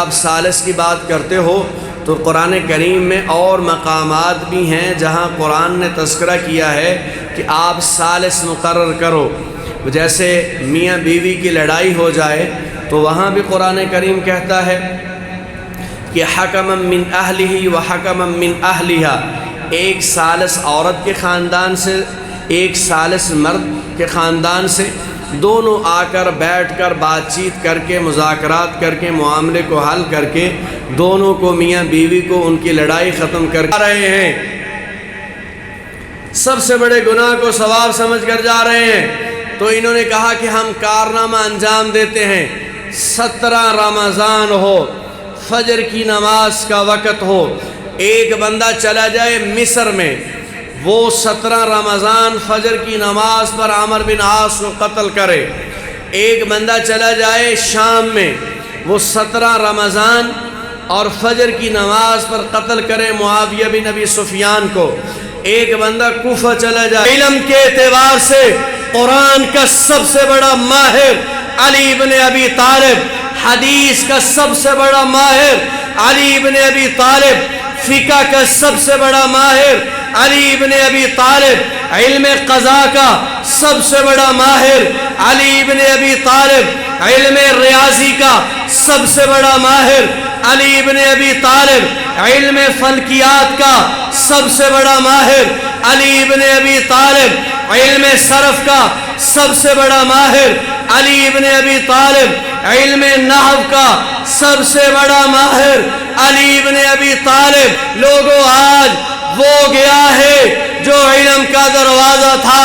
آپ ثالث کی بات کرتے ہو تو قرآن کریم میں اور مقامات بھی ہیں جہاں قرآن نے تذکرہ کیا ہے کہ آپ ثالث مقرر کرو. جیسے میاں بیوی کی لڑائی ہو جائے تو وہاں بھی قرآن کریم کہتا ہے کہ حکما من اہلہ و حکما من اہلہا، ایک ثالث عورت کے خاندان سے ایک ثالث مرد کے خاندان سے، دونوں آ کر بیٹھ کر بات چیت کر کے مذاکرات کر کے معاملے کو حل کر کے دونوں کو میاں بیوی کو ان کی لڑائی ختم کر رہے ہیں. سب سے بڑے گناہ کو ثواب سمجھ کر جا رہے ہیں. تو انہوں نے کہا کہ ہم کارنامہ انجام دیتے ہیں. 17 رمضان ہو، فجر کی نماز کا وقت ہو، ایک بندہ چلا جائے مصر میں، وہ 17 رمضان فجر کی نماز پر عمر بن عاص کو قتل کرے. ایک بندہ چلا جائے شام میں، وہ 17 رمضان اور فجر کی نماز پر قتل کرے معاویہ بن ابی سفیان کو. ایک بندہ کوفہ چلا جائے. علم کے اعتبار سے قرآن کا سب سے بڑا ماہر علی بن ابی طالب، حدیث کا سب سے بڑا ماہر علی بن ابی طالب، فقہ کا سب سے بڑا ماہر علی بن ابی طالب، علم قضاء کا سب سے بڑا ماہر علی بن ابی طالب، علم ریاضی کا سب سے بڑا ماہر علی بن ابی طالب، علم فلکیات کا سب سے بڑا ماہر علی بن ابی طالب، علم صرف کا سب سے بڑا ماہر علی بن ابی طالب، علم نحو کا سب سے بڑا ماہر علی بن ابی طالب. لوگوں آج وہ گیا ہے جو علم کا دروازہ تھا،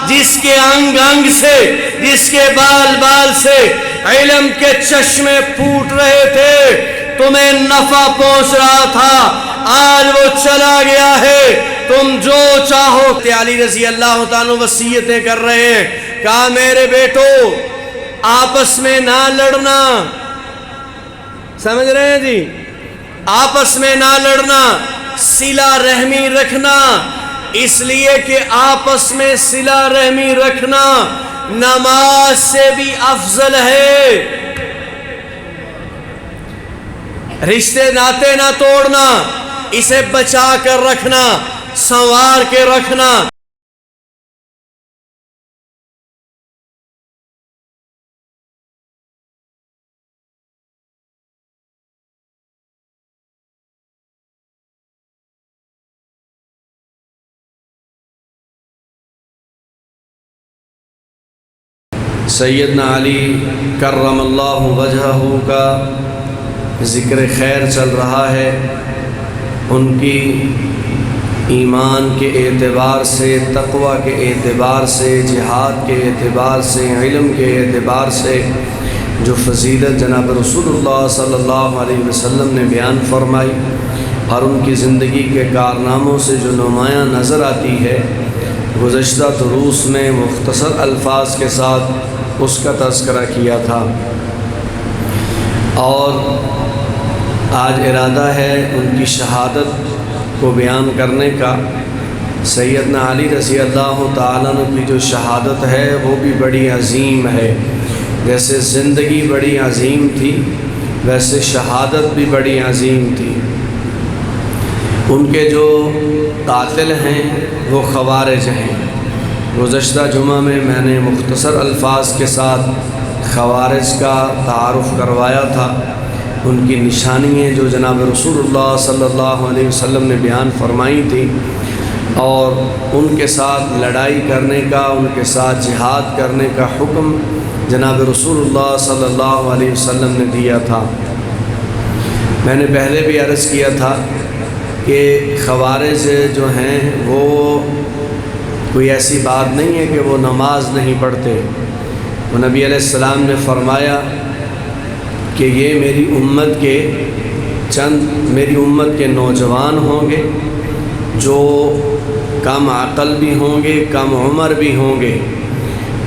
جس کے انگ انگ سے، جس کے بال بال سے علم کے چشمے پھوٹ رہے تھے، تمہیں نفع پہنچ رہا تھا، آج وہ چلا گیا ہے. تم جو چاہو. علی رضی اللہ تعالیٰ وصیتیں کر رہے ہیں. کہا میرے بیٹو آپس میں نہ لڑنا. سمجھ رہے ہیں جی؟ آپس میں نہ لڑنا، صلہ رحمی رکھنا، اس لیے کہ آپس میں صلہ رحمی رکھنا نماز سے بھی افضل ہے. رشتے ناتے نہ توڑنا، اسے بچا کر رکھنا، سنوار کے رکھنا. سیدنا علی کرم اللہ وجہہ کا ذکر خیر چل رہا ہے. ان کی ایمان کے اعتبار سے، تقوی کے اعتبار سے، جہاد کے اعتبار سے، علم کے اعتبار سے جو فضیلت جناب رسول اللہ صلی اللہ علیہ وسلم نے بیان فرمائی اور ان کی زندگی کے کارناموں سے جو نمایاں نظر آتی ہے، گزشتہ دروس میں مختصر الفاظ کے ساتھ اس کا تذکرہ کیا تھا. اور آج ارادہ ہے ان کی شہادت کو بیان کرنے کا. سیدنا علی رضی اللہ تعالیٰ عنہ کی جو شہادت ہے وہ بھی بڑی عظیم ہے. جیسے زندگی بڑی عظیم تھی ویسے شہادت بھی بڑی عظیم تھی. ان کے جو قاتل ہیں وہ خوارج ہیں. گزشتہ جمعہ میں نے مختصر الفاظ کے ساتھ خوارج کا تعارف کروایا تھا. ان کی نشانیاں جو جناب رسول اللہ صلی اللہ علیہ وسلم نے بیان فرمائی تھی اور ان کے ساتھ لڑائی کرنے کا، ان کے ساتھ جہاد کرنے کا حکم جناب رسول اللہ صلی اللہ علیہ وسلم نے دیا تھا. میں نے پہلے بھی عرض کیا تھا کہ خوارج جو ہیں وہ کوئی ایسی بات نہیں ہے کہ وہ نماز نہیں پڑھتے. وہ نبی علیہ السلام نے فرمایا کہ یہ میری امت کے نوجوان ہوں گے جو کم عقل بھی ہوں گے، کم عمر بھی ہوں گے،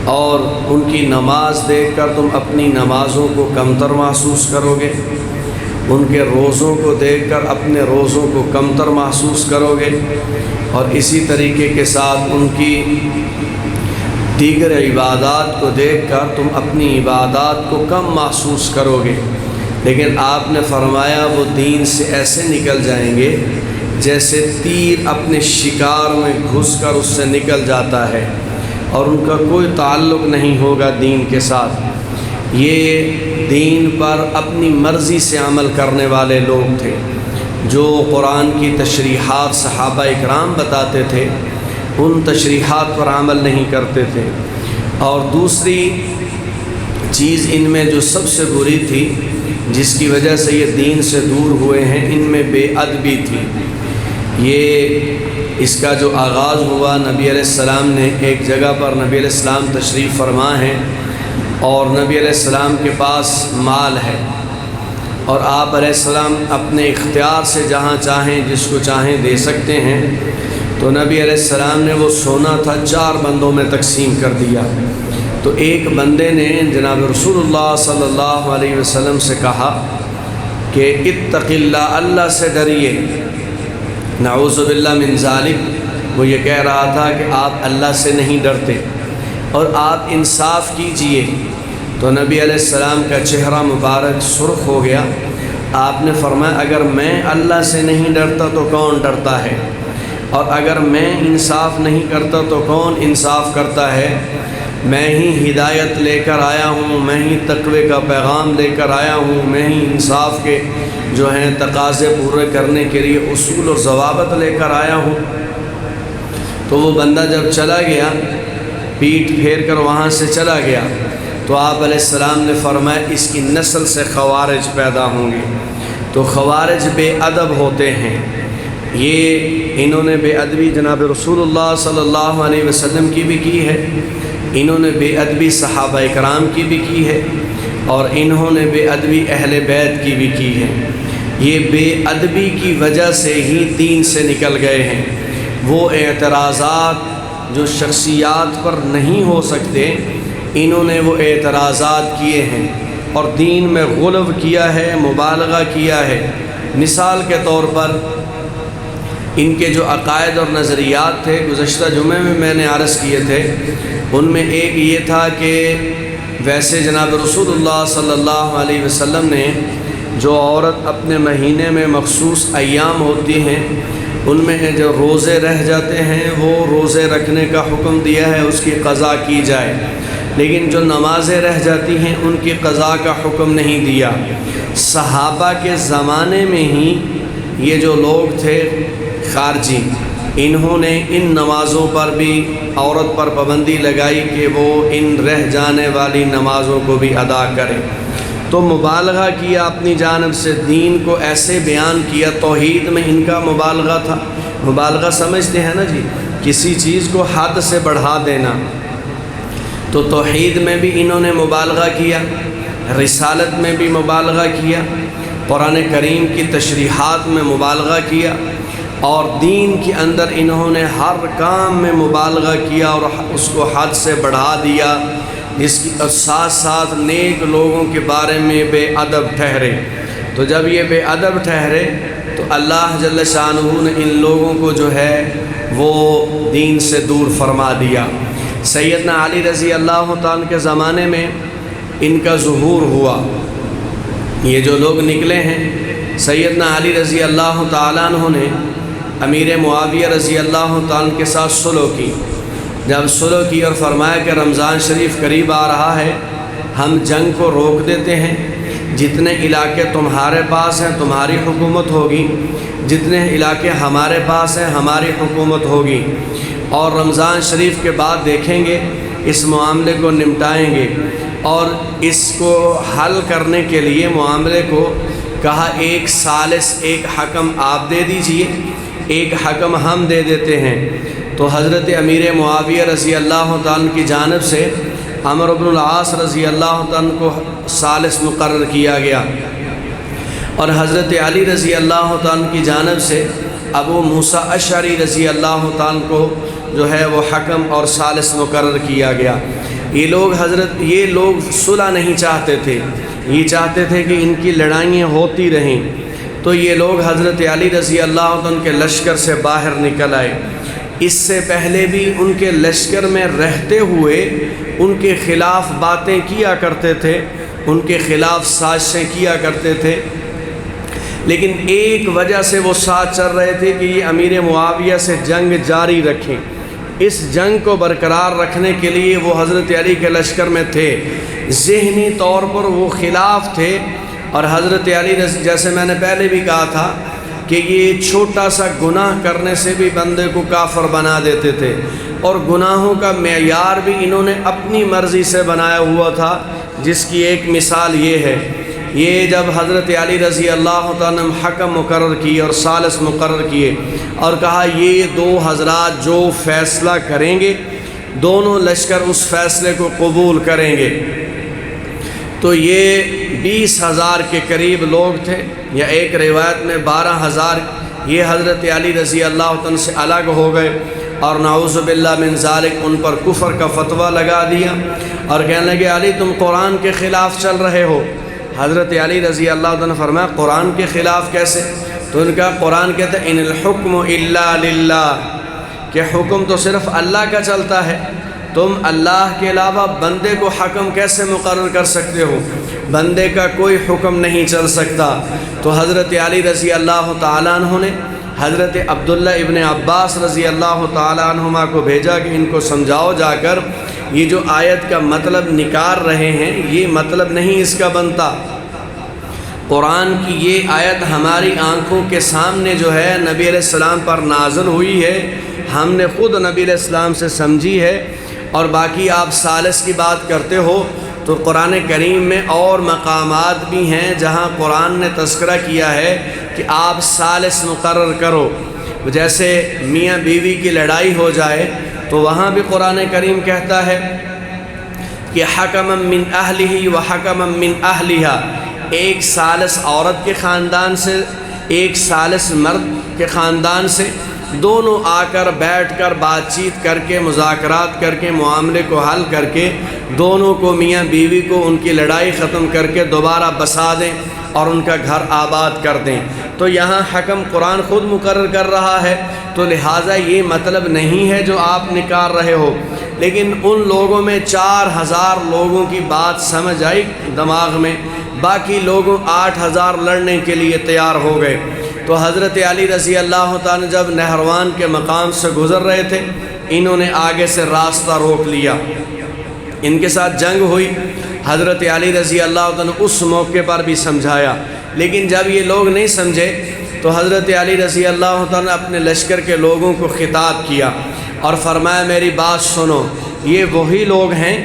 اور ان کی نماز دیکھ کر تم اپنی نمازوں کو کمتر محسوس کرو گے، ان کے روزوں کو دیکھ کر اپنے روزوں کو کمتر محسوس کرو گے، اور اسی طریقے کے ساتھ ان کی دیگر عبادات کو دیکھ کر تم اپنی عبادات کو کم محسوس کرو گے. لیکن آپ نے فرمایا وہ دین سے ایسے نکل جائیں گے جیسے تیر اپنے شکار میں گھس کر اس سے نکل جاتا ہے، اور ان کا کوئی تعلق نہیں ہوگا دین کے ساتھ۔ یہ دین پر اپنی مرضی سے عمل کرنے والے لوگ تھے، جو قرآن کی تشریحات صحابہ اکرام بتاتے تھے ان تشریحات پر عمل نہیں کرتے تھے۔ اور دوسری چیز ان میں جو سب سے بری تھی، جس کی وجہ سے یہ دین سے دور ہوئے ہیں، ان میں بے ادبی تھی۔ یہ اس کا جو آغاز ہوا، نبی علیہ السلام نے ایک جگہ پر نبی علیہ السلام تشریف فرما ہیں اور نبی علیہ السلام کے پاس مال ہے، اور آپ علیہ السلام اپنے اختیار سے جہاں چاہیں جس کو چاہیں دے سکتے ہیں۔ تو نبی علیہ السلام نے وہ سونا تھا 4 بندوں میں تقسیم کر دیا۔ تو ایک بندے نے جناب رسول اللہ صلی اللہ علیہ وسلم سے کہا کہ اتق اللہ، اللہ سے ڈریے۔ نعوذ باللہ من ذالک، وہ یہ کہہ رہا تھا کہ آپ اللہ سے نہیں ڈرتے اور آپ انصاف کیجئے۔ تو نبی علیہ السلام کا چہرہ مبارک سرخ ہو گیا۔ آپ نے فرمایا اگر میں اللہ سے نہیں ڈرتا تو کون ڈرتا ہے، اور اگر میں انصاف نہیں کرتا تو کون انصاف کرتا ہے؟ میں ہی ہدایت لے کر آیا ہوں، میں ہی تقوی کا پیغام لے کر آیا ہوں، میں ہی انصاف کے جو ہیں تقاضے پورے کرنے کے لیے اصول اور ضوابط لے کر آیا ہوں۔ تو وہ بندہ جب چلا گیا، پیٹھ پھیر کر وہاں سے چلا گیا، تو آپ علیہ السلام نے فرمایا اس کی نسل سے خوارج پیدا ہوں گے۔ تو خوارج بے ادب ہوتے ہیں۔ انہوں نے بے ادبی جناب رسول اللہ صلی اللہ علیہ وسلم کی بھی کی ہے، انہوں نے بے ادبی صحابہ اکرام کی بھی کی ہے، اور انہوں نے بے ادبی اہل بیت کی بھی کی ہے۔ یہ بے ادبی کی وجہ سے ہی دین سے نکل گئے ہیں۔ وہ اعتراضات جو شخصیات پر نہیں ہو سکتے، انہوں نے وہ اعتراضات کیے ہیں اور دین میں غلو کیا ہے، مبالغہ کیا ہے۔ مثال کے طور پر ان کے جو عقائد اور نظریات تھے، گزشتہ جمعے میں نے عرض کیے تھے، ان میں ایک یہ تھا کہ ویسے جناب رسول اللہ صلی اللہ علیہ وسلم نے جو عورت اپنے مہینے میں مخصوص ایام ہوتی ہیں ان میں جو روزے رہ جاتے ہیں وہ روزے رکھنے کا حکم دیا ہے، اس کی قضا کی جائے، لیکن جو نمازیں رہ جاتی ہیں ان کی قضا کا حکم نہیں دیا۔ صحابہ کے زمانے میں ہی یہ جو لوگ تھے خارجی، انہوں نے ان نمازوں پر بھی عورت پر پابندی لگائی کہ وہ ان رہ جانے والی نمازوں کو بھی ادا کرے۔ تو مبالغہ کیا اپنی جانب سے، دین کو ایسے بیان کیا۔ توحید میں ان کا مبالغہ تھا۔ مبالغہ سمجھتے ہیں نا جی، کسی چیز کو حد سے بڑھا دینا۔ تو توحید میں بھی انہوں نے مبالغہ کیا، رسالت میں بھی مبالغہ کیا، قرآن کریم کی تشریحات میں مبالغہ کیا، اور دین کے اندر انہوں نے ہر کام میں مبالغہ کیا اور اس کو حد سے بڑھا دیا، جس کی ساتھ ساتھ نیک لوگوں کے بارے میں بے ادب ٹھہرے۔ تو جب یہ بے ادب ٹھہرے تو اللہ جل شانہ نے ان لوگوں کو جو ہے وہ دین سے دور فرما دیا۔ سیدنا علی رضی اللہ تعالیٰ کے زمانے میں ان کا ظہور ہوا۔ یہ جو لوگ نکلے ہیں، سیدنا علی رضی اللہ تعالیٰ عنہ نے امیر معاویہ رضی اللہ تعالیٰ کے ساتھ صلح کی۔ جب صلح کی اور فرمایا کہ رمضان شریف قریب آ رہا ہے، ہم جنگ کو روک دیتے ہیں، جتنے علاقے تمہارے پاس ہیں تمہاری حکومت ہوگی، جتنے علاقے ہمارے پاس ہیں ہماری حکومت ہوگی، اور رمضان شریف کے بعد دیکھیں گے، اس معاملے کو نمٹائیں گے۔ اور اس کو حل کرنے کے لیے معاملے کو کہا ایک ثالث، ایک حکم آپ دے دیجئے، ایک حکم ہم دے دیتے ہیں۔ تو حضرت امیر معاویہ رضی اللہ تعالیٰ کی جانب سے عمرو بن العاص رضی اللہ تعالیٰ کو ثالث مقرر کیا گیا، اور حضرت علی رضی اللہ تعالیٰ کی جانب سے ابو موسیٰ اشعری رضی اللہ تعالیٰ کو جو ہے وہ حکم اور ثالث مقرر کیا گیا۔ یہ لوگ صلح نہیں چاہتے تھے، یہ چاہتے تھے کہ ان کی لڑائیاں ہوتی رہیں۔ تو یہ لوگ حضرت علی رضی اللہ عنہ کے لشکر سے باہر نکل آئے۔ اس سے پہلے بھی ان کے لشکر میں رہتے ہوئے ان کے خلاف باتیں کیا کرتے تھے، ان کے خلاف سازشیں کیا کرتے تھے، لیکن ایک وجہ سے وہ ساتھ چل رہے تھے کہ یہ امیر معاویہ سے جنگ جاری رکھیں۔ اس جنگ کو برقرار رکھنے کے لیے وہ حضرت علی کے لشکر میں تھے، ذہنی طور پر وہ خلاف تھے، اور حضرت علی جیسے میں نے پہلے بھی کہا تھا کہ یہ چھوٹا سا گناہ کرنے سے بھی بندے کو کافر بنا دیتے تھے، اور گناہوں کا معیار بھی انہوں نے اپنی مرضی سے بنایا ہوا تھا، جس کی ایک مثال یہ ہے، یہ جب حضرت علی رضی اللہ تعالیٰ نے حکم مقرر کیے اور ثالث مقرر کیے اور کہا یہ دو حضرات جو فیصلہ کریں گے دونوں لشکر اس فیصلے کو قبول کریں گے، تو یہ 20,000 کے قریب لوگ تھے، یا ایک روایت میں 12,000، یہ حضرت علی رضی اللہ عنہ سے الگ ہو گئے اور نعوذ باللہ من ذالک ان پر کفر کا فتویٰ لگا دیا اور کہنے لگے علی تم قرآن کے خلاف چل رہے ہو۔ حضرت علی رضی اللہ عنہ فرمایا قرآن کے خلاف کیسے؟ تو ان کا قرآن کہتا ہے ان الحکم الا للہ، کہ حکم تو صرف اللہ کا چلتا ہے، تم اللہ کے علاوہ بندے کو حکم کیسے مقرر کر سکتے ہو؟ بندے کا کوئی حکم نہیں چل سکتا۔ تو حضرت علی رضی اللہ تعالیٰ عنہ نے حضرت عبداللہ ابن عباس رضی اللہ تعالیٰ عنہما کو بھیجا کہ ان کو سمجھاؤ جا کر، یہ جو آیت کا مطلب نکال رہے ہیں یہ مطلب نہیں اس کا بنتا، قرآن کی یہ آیت ہماری آنکھوں کے سامنے جو ہے نبی علیہ السلام پر نازل ہوئی ہے، ہم نے خود نبی علیہ السلام سے سمجھی ہے، اور باقی آپ ثالث کی بات کرتے ہو تو قرآن کریم میں اور مقامات بھی ہیں جہاں قرآن نے تذکرہ کیا ہے کہ آپ ثالث مقرر کرو، جیسے میاں بیوی کی لڑائی ہو جائے تو وہاں بھی قرآن کریم کہتا ہے کہ حکما من اہلہ و حکما من اہلہا، ایک ثالث عورت کے خاندان سے ایک ثالث مرد کے خاندان سے، دونوں آ کر بیٹھ کر بات چیت کر کے مذاکرات کر کے معاملے کو حل کر کے دونوں کو میاں بیوی کو ان کی لڑائی ختم کر کے دوبارہ بسا دیں اور ان کا گھر آباد کر دیں۔ تو یہاں حکم قرآن خود مقرر کر رہا ہے، تو لہٰذا یہ مطلب نہیں ہے جو آپ نکال رہے ہو، لیکن ان لوگوں میں 4,000 لوگوں کی بات سمجھ آئی دماغ میں، باقی لوگوں 8,000 لڑنے کے لیے تیار ہو گئے۔ تو حضرت علی رضی اللہ تعالیٰ جب نہروان کے مقام سے گزر رہے تھے، انہوں نے آگے سے راستہ روک لیا، ان کے ساتھ جنگ ہوئی، حضرت علی رضی اللہ تعالیٰ نے اس موقع پر بھی سمجھایا، لیکن جب یہ لوگ نہیں سمجھے تو حضرت علی رضی اللہ تعالیٰ نے اپنے لشکر کے لوگوں کو خطاب کیا اور فرمایا میری بات سنو، یہ وہی لوگ ہیں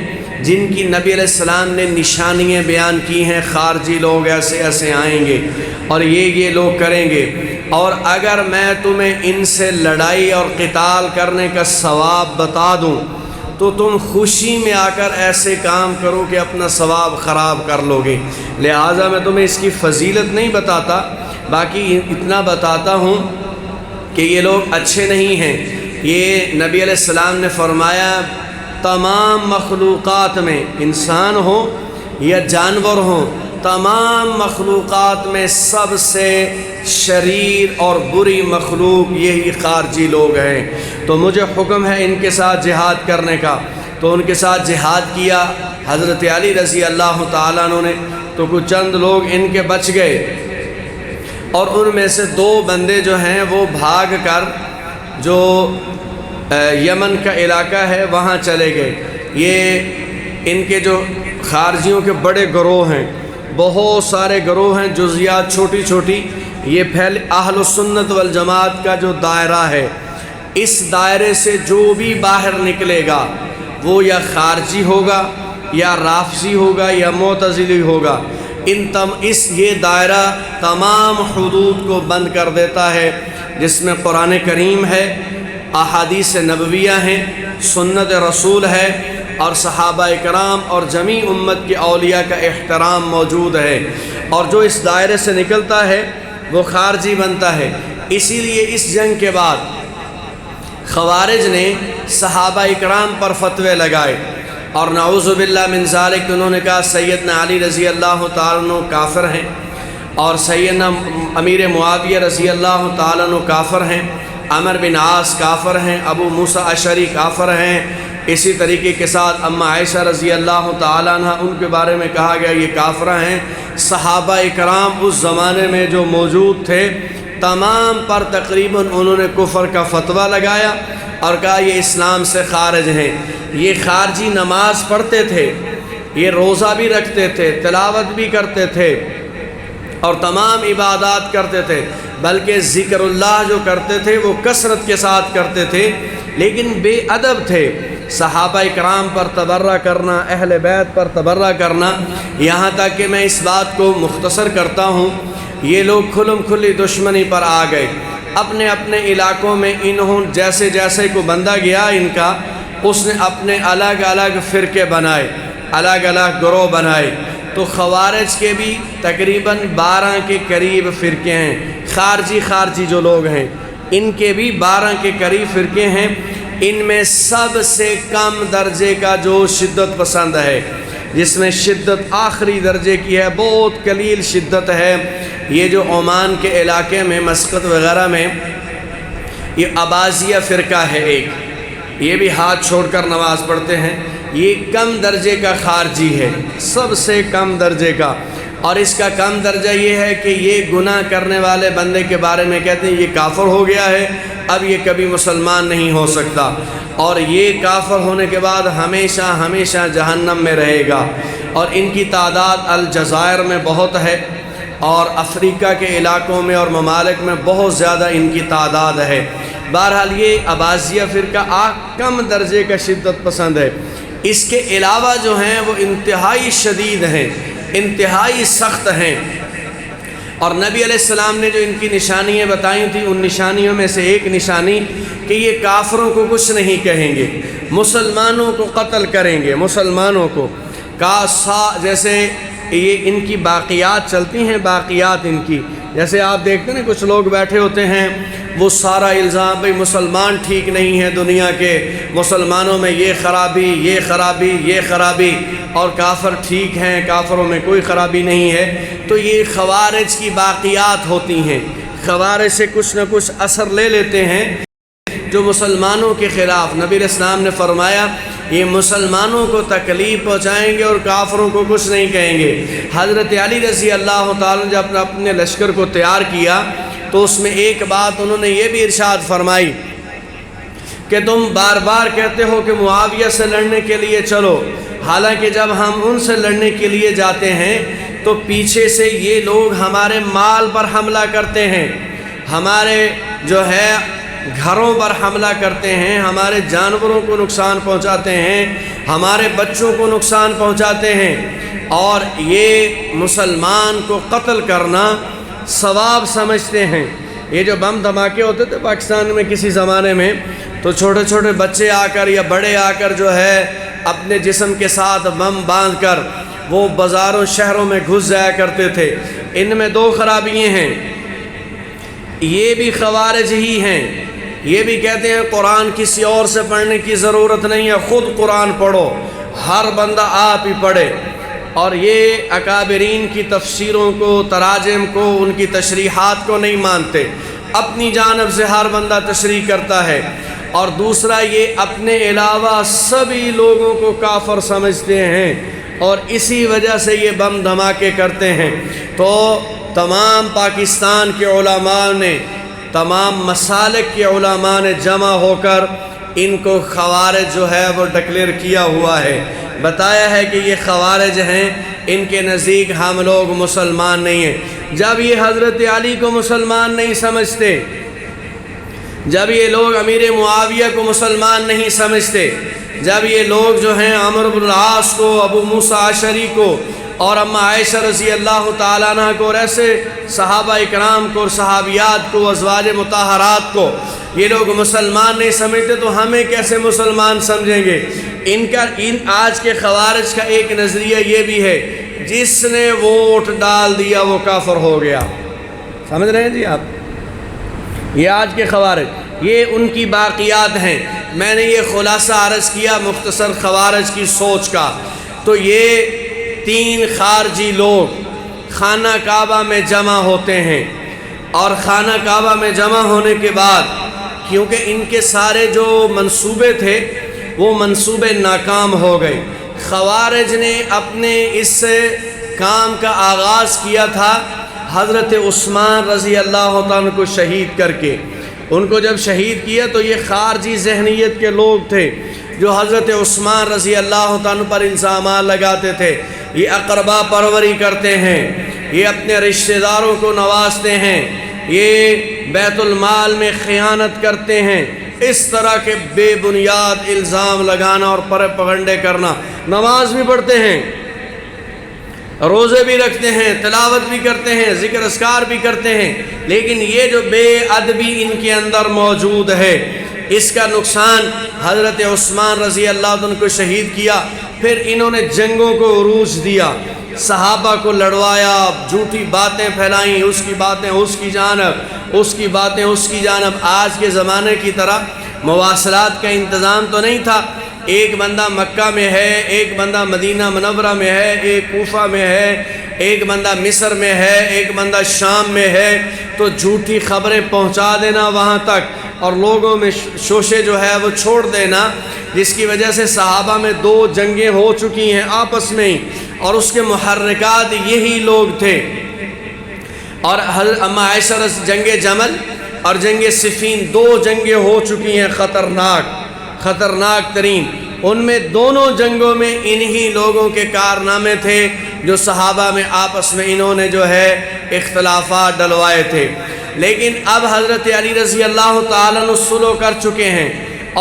جن کی نبی علیہ السلام نے نشانیاں بیان کی ہیں، خارجی لوگ ایسے ایسے آئیں گے اور یہ لوگ کریں گے، اور اگر میں تمہیں ان سے لڑائی اور قتال کرنے کا ثواب بتا دوں تو تم خوشی میں آ کر ایسے کام کرو کہ اپنا ثواب خراب کر لو گے، لہٰذا میں تمہیں اس کی فضیلت نہیں بتاتا، باقی اتنا بتاتا ہوں کہ یہ لوگ اچھے نہیں ہیں۔ یہ نبی علیہ السلام نے فرمایا تمام مخلوقات میں، انسان ہو یا جانور ہوں، تمام مخلوقات میں سب سے شریر اور بری مخلوق یہی خارجی لوگ ہیں، تو مجھے حکم ہے ان کے ساتھ جہاد کرنے کا۔ تو ان کے ساتھ جہاد کیا حضرت علی رضی اللہ تعالیٰ عنہ نے، تو کچھ چند لوگ ان کے بچ گئے، اور ان میں سے 2 بندے جو ہیں وہ بھاگ کر جو یمن کا علاقہ ہے وہاں چلے گئے۔ یہ ان کے جو خارجیوں کے بڑے گروہ ہیں، بہت سارے گروہ ہیں، جزیات چھوٹی چھوٹی، یہ پھیل اہل السنت والجماعت کا جو دائرہ ہے، اس دائرے سے جو بھی باہر نکلے گا وہ یا خارجی ہوگا یا رافضی ہوگا یا معتزلی ہوگا، یہ دائرہ تمام حدود کو بند کر دیتا ہے، جس میں قرآن کریم ہے، احادیث نبویہ ہیں، سنت رسول ہے، اور صحابہ کرام اور جمیع امت کے اولیاء کا احترام موجود ہے، اور جو اس دائرے سے نکلتا ہے وہ خارجی بنتا ہے۔ اسی لیے اس جنگ کے بعد خوارج نے صحابہ کرام پر فتوے لگائے، اور نعوذ باللہ من ذالک انہوں نے کہا سیدنا علی رضی اللہ تعالیٰ عنہ کافر ہیں، اور سیدنا امیر معاویہ رضی اللہ تعالیٰ عنہ کافر ہیں، عمر بن عاص کافر ہیں، ابو موسیٰ اشعری کافر ہیں، اسی طریقے کے ساتھ اما عائشہ رضی اللہ تعالیٰ عنہ ان کے بارے میں کہا گیا یہ کافرہ ہیں۔ صحابہ اکرام اس زمانے میں جو موجود تھے تمام پر تقریباً انہوں نے کفر کا فتویٰ لگایا اور کہا یہ اسلام سے خارج ہیں۔ یہ خارجی نماز پڑھتے تھے، یہ روزہ بھی رکھتے تھے، تلاوت بھی کرتے تھے اور تمام عبادات کرتے تھے، بلکہ ذکر اللہ جو کرتے تھے وہ کثرت کے ساتھ کرتے تھے، لیکن بے ادب تھے۔ صحابہ اکرام پر تبرہ کرنا، اہل بیت پر تبرہ کرنا، یہاں تک کہ میں اس بات کو مختصر کرتا ہوں، یہ لوگ کھلم کھلی دشمنی پر آ گئے۔ اپنے اپنے علاقوں میں انہوں جیسے جیسے کو بندہ گیا ان کا، اس نے اپنے الگ الگ فرقے بنائے، الگ الگ گروہ بنائے۔ تو خوارج کے بھی تقریباً 12 کے قریب فرقے ہیں، خارجی جو لوگ ہیں ان کے بھی 12 کے قریب فرقے ہیں۔ ان میں سب سے کم درجے کا جو شدت پسند ہے، جس میں شدت آخری درجے کی ہے، بہت قلیل شدت ہے، یہ جو عمان کے علاقے میں مسقط وغیرہ میں یہ اباضیہ فرقہ ہے ایک، یہ بھی ہاتھ چھوڑ کر نماز پڑھتے ہیں، یہ کم درجے کا خارجی ہے، سب سے کم درجے کا۔ اور اس کا کم درجہ یہ ہے کہ یہ گناہ کرنے والے بندے کے بارے میں کہتے ہیں یہ کافر ہو گیا ہے، اب یہ کبھی مسلمان نہیں ہو سکتا، اور یہ کافر ہونے کے بعد ہمیشہ ہمیشہ جہنم میں رہے گا۔ اور ان کی تعداد الجزائر میں بہت ہے، اور افریقہ کے علاقوں میں اور ممالک میں بہت زیادہ ان کی تعداد ہے۔ بہرحال یہ اباضیہ فرقہ کم درجے کا شدت پسند ہے۔ اس کے علاوہ جو ہیں وہ انتہائی شدید ہیں، انتہائی سخت ہیں۔ اور نبی علیہ السلام نے جو ان کی نشانیاں بتائیں تھیں، ان نشانیوں میں سے ایک نشانی کہ یہ کافروں کو کچھ نہیں کہیں گے، مسلمانوں کو قتل کریں گے، مسلمانوں کو جیسے یہ ان کی باقیات چلتی ہیں، باقیات ان کی، جیسے آپ دیکھتے ہیں کچھ لوگ بیٹھے ہوتے ہیں، وہ سارا الزام بھئی مسلمان ٹھیک نہیں ہے دنیا کے، مسلمانوں میں یہ خرابی، یہ خرابی، یہ خرابی، اور کافر ٹھیک ہیں، کافروں میں کوئی خرابی نہیں ہے۔ تو یہ خوارج کی باقیات ہوتی ہیں، خوارج سے کچھ نہ کچھ اثر لے لیتے ہیں جو مسلمانوں کے خلاف۔ نبی علیہ السلام نے فرمایا یہ مسلمانوں کو تکلیف پہنچائیں گے اور کافروں کو کچھ نہیں کہیں گے۔ حضرت علی رضی اللہ تعالیٰ نے جب اپنے لشکر کو تیار کیا تو اس میں ایک بات انہوں نے یہ بھی ارشاد فرمائی کہ تم بار بار کہتے ہو کہ معاویہ سے لڑنے کے لیے چلو، حالانکہ جب ہم ان سے لڑنے کے لیے جاتے ہیں تو پیچھے سے یہ لوگ ہمارے مال پر حملہ کرتے ہیں، ہمارے جو ہے گھروں پر حملہ کرتے ہیں، ہمارے جانوروں کو نقصان پہنچاتے ہیں، ہمارے بچوں کو نقصان پہنچاتے ہیں، اور یہ مسلمان کو قتل کرنا ثواب سمجھتے ہیں۔ یہ جو بم دھماکے ہوتے تھے پاکستان میں کسی زمانے میں، تو چھوٹے چھوٹے بچے آ کر یا بڑے آ کر جو ہے اپنے جسم کے ساتھ بم باندھ کر وہ بازاروں شہروں میں گھس جایا کرتے تھے۔ ان میں 2 خرابیاں ہیں، یہ بھی خوارج ہی ہیں، یہ بھی کہتے ہیں قرآن کسی اور سے پڑھنے کی ضرورت نہیں ہے، خود قرآن پڑھو، ہر بندہ آپ ہی پڑھے۔ اور یہ اکابرین کی تفسیروں کو، تراجم کو، ان کی تشریحات کو نہیں مانتے، اپنی جانب سے ہر بندہ تشریح کرتا ہے۔ اور دوسرا یہ اپنے علاوہ سبھی لوگوں کو کافر سمجھتے ہیں، اور اسی وجہ سے یہ بم دھماکے کرتے ہیں۔ تو تمام پاکستان کے علماء نے، تمام مسالک کے علماء نے جمع ہو کر ان کو خوارج جو ہے وہ ڈکلیئر کیا ہوا ہے، بتایا ہے کہ یہ خوارج ہیں، ان کے نزدیک ہم لوگ مسلمان نہیں ہیں۔ جب یہ حضرت علی کو مسلمان نہیں سمجھتے، جب یہ لوگ امیر معاویہ کو مسلمان نہیں سمجھتے، جب یہ لوگ جو ہیں عمرو بن العاص کو، ابو موسیٰ اشعری کو، اور اما عائشہ رضی اللہ تعالیٰ عنہ کو، اور ایسے صحابہ اکرام کو اور صحابیات کو، ازواج مطہرات کو یہ لوگ مسلمان نہیں سمجھتے، تو ہمیں کیسے مسلمان سمجھیں گے؟ ان آج کے خوارج کا ایک نظریہ یہ بھی ہے، جس نے ووٹ ڈال دیا وہ کافر ہو گیا۔ سمجھ رہے ہیں جی آپ؟ یہ آج کے خوارج، یہ ان کی باقیات ہیں۔ میں نے یہ خلاصہ عرض کیا مختصر خوارج کی سوچ کا۔ تو یہ 3 خارجی لوگ خانہ کعبہ میں جمع ہوتے ہیں، اور خانہ کعبہ میں جمع ہونے کے بعد کیونکہ ان کے سارے جو منصوبے تھے وہ منصوبے ناکام ہو گئے۔ خوارج نے اپنے اس کام کا آغاز کیا تھا حضرت عثمان رضی اللہ عنہ کو شہید کر کے۔ ان کو جب شہید کیا تو یہ خارجی ذہنیت کے لوگ تھے جو حضرت عثمان رضی اللہ عنہ پر الزامات لگاتے تھے، یہ اقربا پروری کرتے ہیں، یہ اپنے رشتہ داروں کو نوازتے ہیں، یہ بیت المال میں خیانت کرتے ہیں، اس طرح کے بے بنیاد الزام لگانا اور پروپیگنڈے کرنا۔ نماز بھی پڑھتے ہیں، روزے بھی رکھتے ہیں، تلاوت بھی کرتے ہیں، ذکر اذکار بھی کرتے ہیں، لیکن یہ جو بے ادبی ان کے اندر موجود ہے، اس کا نقصان حضرت عثمان رضی اللہ عنہ کو شہید کیا۔ پھر انہوں نے جنگوں کو عروج دیا، صحابہ کو لڑوایا، جھوٹی باتیں پھیلائیں، اس کی باتیں اس کی جانب، اس کی باتیں اس کی جانب۔ آج کے زمانے کی طرح مواصلات کا انتظام تو نہیں تھا، ایک بندہ مکہ میں ہے، ایک بندہ مدینہ منورہ میں ہے، ایک کوفہ میں ہے، ایک بندہ مصر میں ہے، ایک بندہ شام میں ہے، تو جھوٹی خبریں پہنچا دینا وہاں تک اور لوگوں میں شوشے جو ہے وہ چھوڑ دینا، جس کی وجہ سے صحابہ میں 2 جنگیں ہو چکی ہیں آپس میں ہی، اور اس کے محرکات یہی لوگ تھے۔ اور حضرت اما عائشہ جنگ جمل اور جنگ صفین 2 جنگیں ہو چکی ہیں خطرناک ترین، ان میں دونوں جنگوں میں انہی لوگوں کے کارنامے تھے جو صحابہ میں آپس میں انہوں نے جو ہے اختلافات ڈلوائے تھے۔ لیکن اب حضرت علی رضی اللہ تعالیٰ عنہ صلح کر چکے ہیں،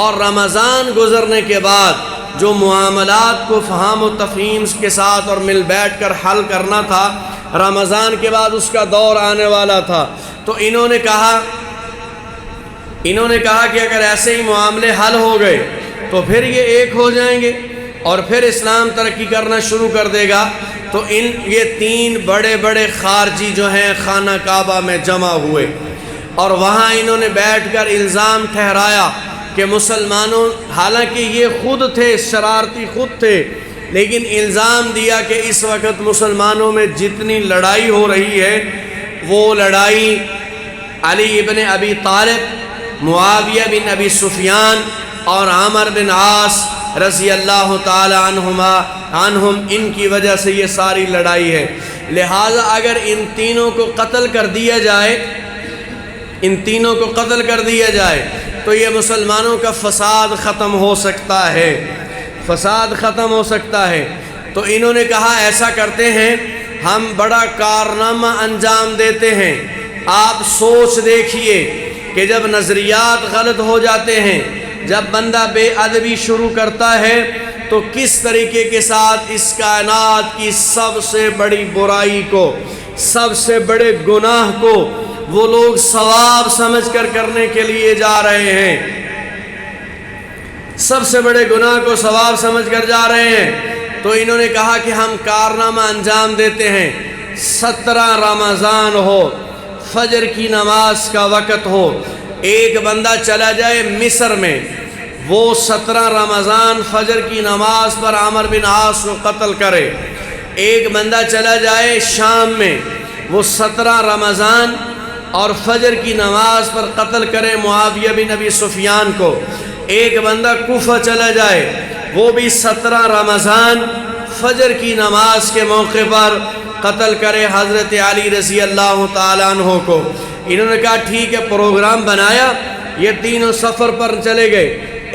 اور رمضان گزرنے کے بعد جو معاملات کو فہم و تفہیم کے ساتھ اور مل بیٹھ کر حل کرنا تھا، رمضان کے بعد اس کا دور آنے والا تھا، تو انہوں نے کہا کہ اگر ایسے ہی معاملے حل ہو گئے تو پھر یہ ایک ہو جائیں گے اور پھر اسلام ترقی کرنا شروع کر دے گا۔ تو یہ 3 بڑے بڑے خارجی جو ہیں خانہ کعبہ میں جمع ہوئے، اور وہاں انہوں نے بیٹھ کر الزام ٹھہرایا کہ مسلمانوں، حالانکہ یہ خود تھے شرارتی خود تھے، لیکن الزام دیا کہ اس وقت مسلمانوں میں جتنی لڑائی ہو رہی ہے وہ لڑائی علی ابن ابی طالب، معاویہ بن ابی سفیان اور عامر بن عاص رضی اللہ تعالی عنہم، ان کی وجہ سے یہ ساری لڑائی ہے۔ لہٰذا اگر ان تینوں کو قتل کر دیا جائے تو یہ مسلمانوں کا فساد ختم ہو سکتا ہے، تو انہوں نے کہا ایسا کرتے ہیں، ہم بڑا کارنامہ انجام دیتے ہیں۔ آپ سوچ دیکھیے کہ جب نظریات غلط ہو جاتے ہیں، جب بندہ بے ادبی شروع کرتا ہے، تو کس طریقے کے ساتھ اس کائنات کی سب سے بڑی برائی کو، سب سے بڑے گناہ کو وہ لوگ ثواب سمجھ کر کرنے کے لیے جا رہے ہیں، سب سے بڑے گناہ کو ثواب سمجھ کر جا رہے ہیں۔ تو انہوں نے کہا کہ ہم کارنامہ انجام دیتے ہیں، 17 رمضان ہو، فجر کی نماز کا وقت ہو، ایک بندہ چلا جائے مصر میں، وہ 17 رمضان فجر کی نماز پر عامر بن عاص کو قتل کرے، ایک بندہ چلا جائے شام میں، وہ 17 رمضان اور فجر کی نماز پر قتل کرے معاویہ بن ابی سفیان کو، ایک بندہ کوفہ چلا جائے، وہ بھی 17 رمضان فجر کی نماز کے موقع پر قتل کرے حضرت علی رضی اللہ تعالیٰ عنہ کو۔ انہوں نے کہا ٹھیک ہے، پروگرام بنایا، یہ تینوں سفر پر چلے گئے،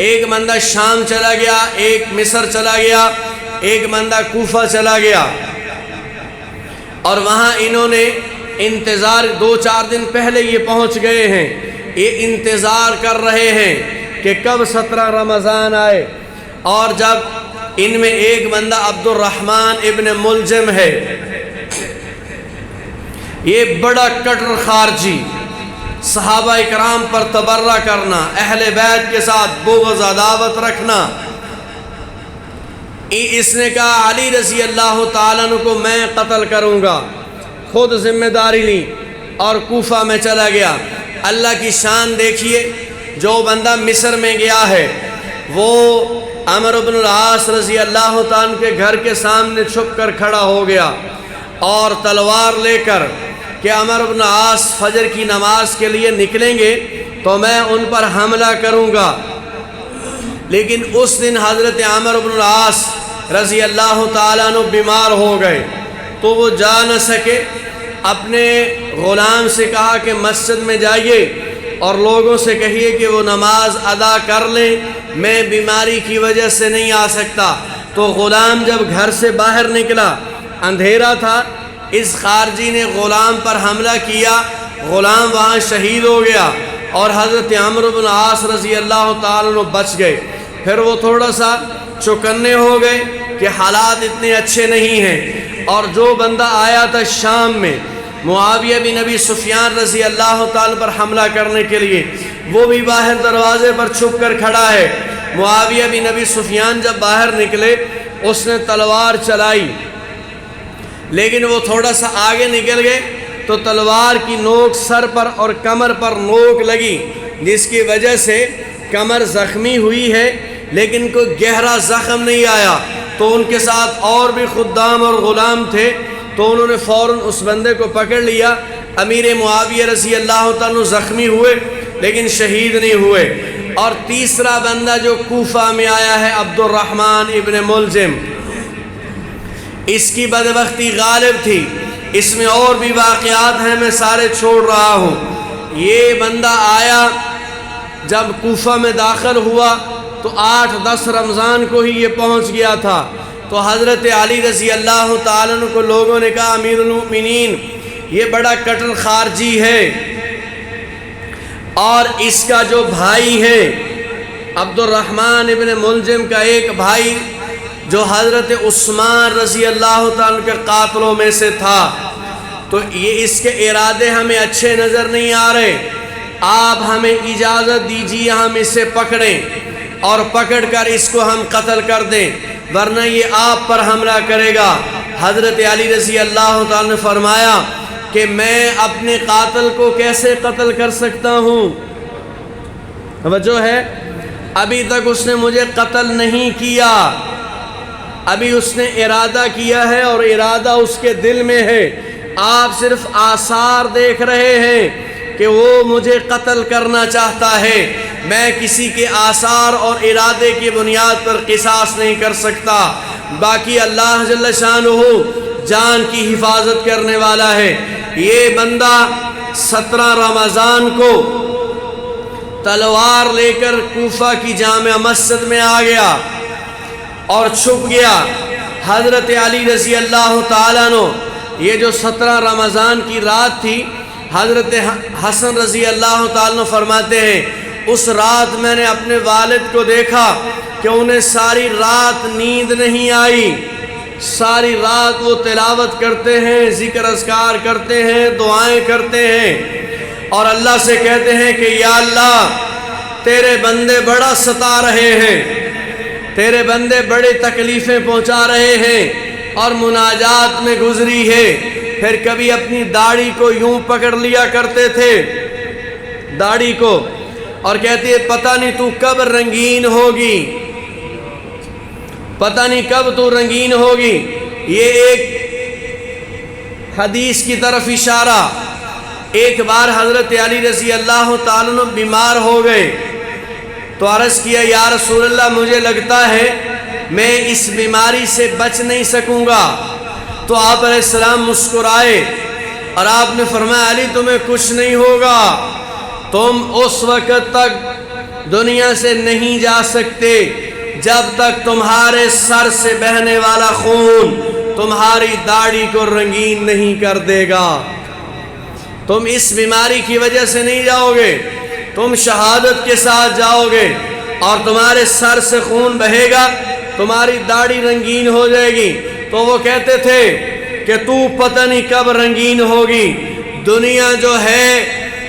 ایک بندہ شام چلا گیا، ایک مصر چلا گیا، ایک بندہ کوفہ چلا گیا، اور وہاں انہوں نے انتظار 2-4 دن پہلے یہ پہنچ گئے ہیں، یہ انتظار کر رہے ہیں کہ کب 17 رمضان آئے۔ اور جب ان میں ایک بندہ عبد الرحمن ابن ملجم ہے، یہ بڑا کٹر خارجی، صحابہ اکرام پر تبرہ کرنا، اہل بیت کے ساتھ بغض عداوت رکھنا، اس نے کہا علی رضی اللہ تعالیٰ عنہ کو میں قتل کروں گا، خود ذمہ داری لی اور کوفہ میں چلا گیا۔ اللہ کی شان دیکھیے، جو بندہ مصر میں گیا ہے وہ عمرو بن العاص رضی اللہ تعالیٰ عنہ کے گھر کے سامنے چھپ کر کھڑا ہو گیا اور تلوار لے کر کہ عمرو بن العاص فجر کی نماز کے لیے نکلیں گے تو میں ان پر حملہ کروں گا۔ لیکن اس دن حضرت عمرو بن العاص رضی اللہ تعالیٰ عنہ بیمار ہو گئے تو وہ جا نہ سکے۔ اپنے غلام سے کہا کہ مسجد میں جائیے اور لوگوں سے کہیے کہ وہ نماز ادا کر لیں، میں بیماری کی وجہ سے نہیں آ سکتا۔ تو غلام جب گھر سے باہر نکلا، اندھیرا تھا، اس خارجی نے غلام پر حملہ کیا، غلام وہاں شہید ہو گیا اور حضرت عمرو بن عاص رضی اللہ تعالیٰ عنہ بچ گئے۔ پھر وہ تھوڑا سا چوکنے ہو گئے کہ حالات اتنے اچھے نہیں ہیں، اور جو بندہ آیا تھا شام میں معاویہ بن ابی سفیان رضی اللہ تعالیٰ پر حملہ کرنے کے لیے، وہ بھی باہر دروازے پر چھپ کر کھڑا ہے۔ معاویہ بن ابی سفیان جب باہر نکلے، اس نے تلوار چلائی، لیکن وہ تھوڑا سا آگے نکل گئے تو تلوار کی نوک سر پر اور کمر پر نوک لگی، جس کی وجہ سے کمر زخمی ہوئی ہے، لیکن کوئی گہرا زخم نہیں آیا۔ تو ان کے ساتھ اور بھی خدام اور غلام تھے، تو انہوں نے فوراً اس بندے کو پکڑ لیا۔ امیر معاویہ رضی اللہ تعالیٰ زخمی ہوئے لیکن شہید نہیں ہوئے۔ اور تیسرا بندہ جو کوفہ میں آیا ہے، عبد الرحمن ابن ملجم، اس کی بدبختی غالب تھی۔ اس میں اور بھی واقعات ہیں، میں سارے چھوڑ رہا ہوں۔ یہ بندہ آیا، جب کوفہ میں داخل ہوا تو 8-10 رمضان کو ہی یہ پہنچ گیا تھا۔ تو حضرت علی رضی اللہ تعالیٰ عنہ کو لوگوں نے کہا امیر المؤمنین یہ بڑا کٹر خارجی ہے، اور اس کا جو بھائی ہے عبد الرحمن ابن ملجم کا ایک بھائی جو حضرت عثمان رضی اللہ تعالیٰ عنہ کے قاتلوں میں سے تھا، تو یہ اس کے ارادے ہمیں اچھے نظر نہیں آ رہے، آپ ہمیں اجازت دیجیے ہم اسے پکڑیں اور پکڑ کر اس کو ہم قتل کر دیں، ورنہ یہ آپ پر حملہ کرے گا۔ حضرت علی رضی اللہ تعالیٰ نے فرمایا کہ میں اپنے قاتل کو کیسے قتل کر سکتا ہوں؟ توجہ ہے، ابھی تک اس نے مجھے قتل نہیں کیا، ابھی اس نے ارادہ کیا ہے اور ارادہ اس کے دل میں ہے، آپ صرف آثار دیکھ رہے ہیں کہ وہ مجھے قتل کرنا چاہتا ہے۔ میں کسی کے آثار اور ارادے کی بنیاد پر قصاص نہیں کر سکتا، باقی اللہ جل شانہ جان کی حفاظت کرنے والا ہے۔ یہ بندہ 17 رمضان کو تلوار لے کر کوفہ کی جامع مسجد میں آ گیا اور چھپ گیا۔ حضرت علی رضی اللہ تعالیٰ عنہ، یہ جو 17 رمضان کی رات تھی، حضرت حسن رضی اللہ تعالیٰ عنہ فرماتے ہیں اس رات میں نے اپنے والد کو دیکھا کہ انہیں ساری رات نیند نہیں آئی، ساری رات وہ تلاوت کرتے ہیں، ذکر اذکار کرتے ہیں، دعائیں کرتے ہیں اور اللہ سے کہتے ہیں کہ یا اللہ تیرے بندے بڑا ستا رہے ہیں، تیرے بندے بڑے تکلیفیں پہنچا رہے ہیں، اور مناجات میں گزری ہے۔ پھر کبھی اپنی داڑھی کو یوں پکڑ لیا کرتے تھے، داڑھی کو، اور کہتے ہیں پتہ نہیں تو کب رنگین ہوگی، پتہ نہیں کب تو رنگین ہوگی۔ یہ ایک حدیث کی طرف اشارہ۔ ایک بار حضرت علی رضی اللہ تعالیٰ عنہ بیمار ہو گئے تو عرض کیا یا رسول اللہ مجھے لگتا ہے میں اس بیماری سے بچ نہیں سکوں گا۔ تو آپ علیہ السلام مسکرائے اور آپ نے فرمایا علی تمہیں کچھ نہیں ہوگا، تم اس وقت تک دنیا سے نہیں جا سکتے جب تک تمہارے سر سے بہنے والا خون تمہاری داڑھی کو رنگین نہیں کر دے گا۔ تم اس بیماری کی وجہ سے نہیں جاؤ گے، تم شہادت کے ساتھ جاؤ گے اور تمہارے سر سے خون بہے گا، تمہاری داڑھی رنگین ہو جائے گی۔ تو وہ کہتے تھے کہ تو پتہ نہیں کب رنگین ہوگی، دنیا جو ہے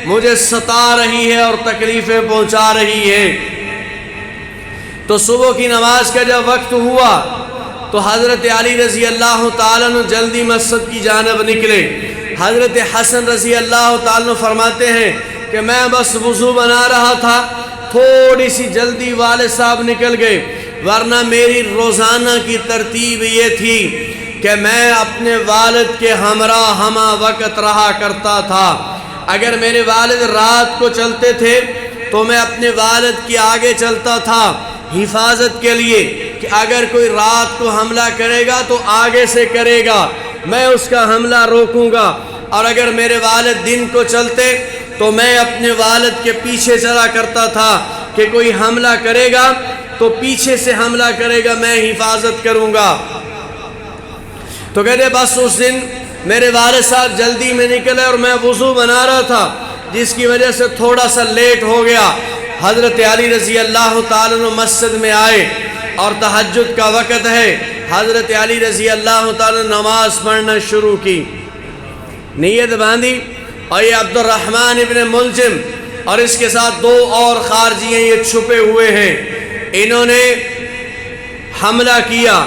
مجھے ستا رہی ہے اور تکلیفیں پہنچا رہی ہے۔ تو صبح کی نماز کا جب وقت ہوا تو حضرت علی رضی اللہ تعالیٰ عنہ جلدی مسجد کی جانب نکلے۔ حضرت حسن رضی اللہ تعالیٰ عنہ فرماتے ہیں کہ میں بس وضو بنا رہا تھا، تھوڑی سی جلدی والد صاحب نکل گئے، ورنہ میری روزانہ کی ترتیب یہ تھی کہ میں اپنے والد کے ہمراہ ہمہ وقت رہا کرتا تھا۔ اگر میرے والد رات کو چلتے تھے تو میں اپنے والد کے آگے چلتا تھا، حفاظت کے لیے کہ اگر کوئی رات کو حملہ کرے گا تو آگے سے کرے گا، میں اس کا حملہ روکوں گا، اور اگر میرے والد دن کو چلتے تو میں اپنے والد کے پیچھے چلا کرتا تھا کہ کوئی حملہ کرے گا تو پیچھے سے حملہ کرے گا، میں حفاظت کروں گا۔ تو کہتے بس اس دن میرے والد صاحب جلدی میں نکلے اور میں وضو بنا رہا تھا، جس کی وجہ سے تھوڑا سا لیٹ ہو گیا۔ حضرت علی رضی اللہ تعالیٰ عنہ مسجد میں آئے اور تہجد کا وقت ہے، حضرت علی رضی اللہ تعالیٰ نماز پڑھنا شروع کی، نیت باندھی، اور یہ عبد الرحمن ابن ملجم اور اس کے ساتھ دو اور خارجی ہیں، یہ چھپے ہوئے ہیں، انہوں نے حملہ کیا۔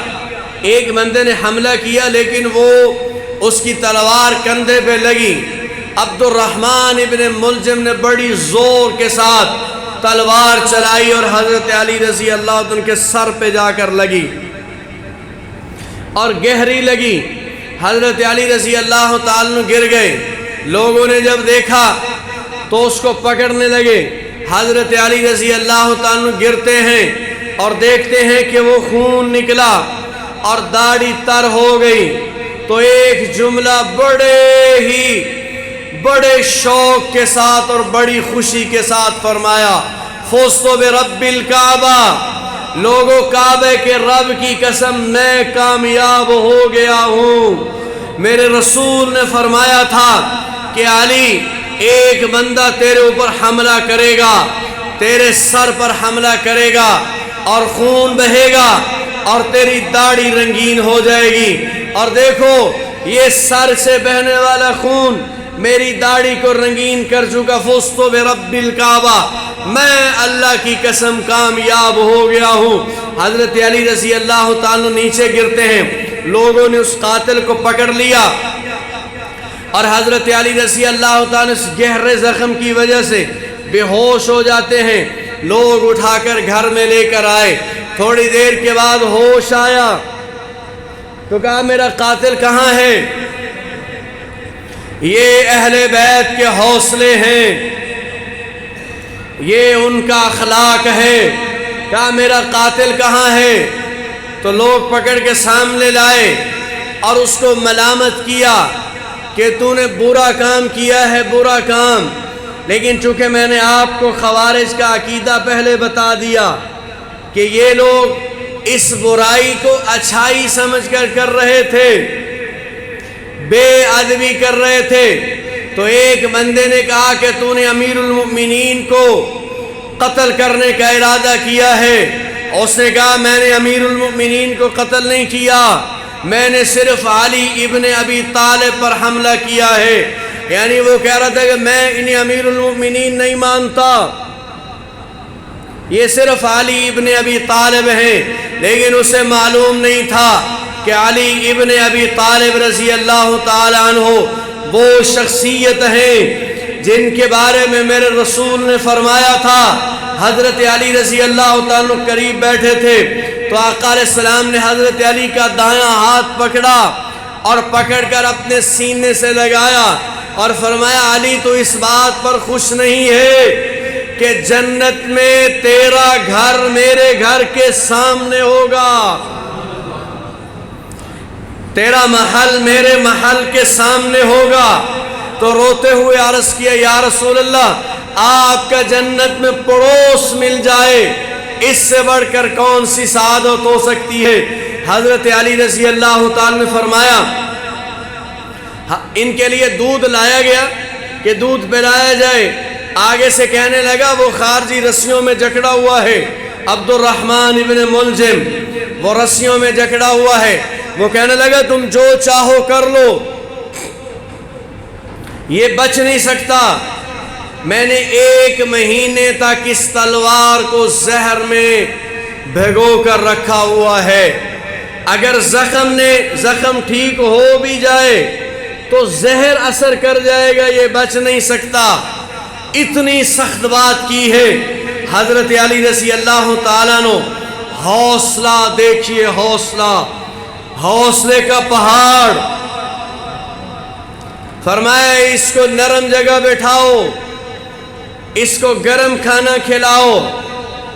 ایک بندے نے حملہ کیا لیکن وہ اس کی تلوار کندھے پہ لگی، عبد الرحمن ابن ملجم نے بڑی زور کے ساتھ تلوار چلائی اور حضرت علی رضی اللہ عنہ کے سر پہ جا کر لگی اور گہری لگی۔ حضرت علی رضی اللہ تعالیٰ عنہ گر گئے، لوگوں نے جب دیکھا تو اس کو پکڑنے لگے۔ حضرت علی رضی اللہ تعالیٰ عنہ گرتے ہیں اور دیکھتے ہیں کہ وہ خون نکلا اور داڑھی تر ہو گئی، تو ایک جملہ بڑے شوق کے ساتھ اور بڑی خوشی کے ساتھ فرمایا، فزت برب الکعبہ، لوگوں کعبے کے رب کی قسم میں کامیاب ہو گیا ہوں۔ میرے رسول نے فرمایا تھا کہ علی ایک بندہ تیرے اوپر حملہ کرے گا، تیرے سر پر حملہ کرے گا اور خون بہے گا اور تیری داڑھی رنگین ہو جائے گی، اور دیکھو یہ سر سے بہنے والا خون میری داڑھی کو رنگین کر چکا۔ فزت برب الکعبہ، میں اللہ کی قسم کامیاب ہو گیا ہوں۔ حضرت علی رضی اللہ تعالیٰ نیچے گرتے ہیں، لوگوں نے اس قاتل کو پکڑ لیا اور حضرت علی رضی اللہ تعالیٰ اس گہرے زخم کی وجہ سے بے ہوش ہو جاتے ہیں۔ لوگ اٹھا کر گھر میں لے کر آئے، تھوڑی دیر کے بعد ہوش آیا تو کہا میرا قاتل کہاں ہے؟ یہ اہل بیت کے حوصلے ہیں، یہ ان کا اخلاق ہے۔ کہا میرا قاتل کہاں ہے؟ تو لوگ پکڑ کے سامنے لائے اور اس کو ملامت کیا کہ تو نے برا کام کیا ہے، برا کام، لیکن چونکہ میں نے آپ کو خوارج کا عقیدہ پہلے بتا دیا کہ یہ لوگ اس برائی کو اچھائی سمجھ کر رہے تھے، بے ادبی کر رہے تھے، تو ایک بندے نے کہا کہ تو نے امیر المؤمنین کو قتل کرنے کا ارادہ کیا ہے۔ اس نے کہا میں نے امیر المؤمنین کو قتل نہیں کیا، میں نے صرف علی ابن ابی طالب پر حملہ کیا ہے۔ یعنی وہ کہہ رہا تھا کہ میں انہیں امیر المؤمنین نہیں مانتا، یہ صرف علی ابن ابی طالب ہیں، لیکن اسے معلوم نہیں تھا کہ علی ابن ابی طالب رضی اللہ تعالی عنہ وہ شخصیت ہیں جن کے بارے میں میرے رسول نے فرمایا تھا۔ حضرت علی رضی اللہ تعالیٰ عنہ قریب بیٹھے تھے تو آقا علیہ السلام نے حضرت علی کا دایاں ہاتھ پکڑا اور پکڑ کر اپنے سینے سے لگایا اور فرمایا علی تو اس بات پر خوش نہیں ہے کہ جنت میں تیرا گھر میرے گھر کے سامنے ہوگا، تیرا محل میرے محل کے سامنے ہوگا؟ تو روتے ہوئے عرض کیا یا رسول اللہ آپ کا جنت میں پڑوس مل جائے، اس سے بڑھ کر کون سی سعادت ہو سکتی ہے؟ حضرت علی رضی اللہ تعالیٰ نے فرمایا ان کے لیے دودھ لایا گیا کہ دودھ پلایا جائے، آگے سے کہنے لگا وہ خارجی رسیوں میں جکڑا ہوا ہے، عبد الرحمن ابن ملجم وہ رسیوں میں جکڑا ہوا ہے، وہ کہنے لگا تم جو چاہو کر لو، یہ بچ نہیں سکتا، میں نے 1 مہینے تک اس تلوار کو زہر میں بھگو کر رکھا ہوا ہے، اگر زخم ٹھیک ہو بھی جائے تو زہر اثر کر جائے گا، یہ بچ نہیں سکتا۔ اتنی سخت بات کی ہے حضرت علی رضی اللہ تعالیٰ عنہ۔ حوصلہ دیکھیے، حوصلے کا پہاڑ۔ فرمایا اس کو نرم جگہ بٹھاؤ، اس کو گرم کھانا کھلاؤ،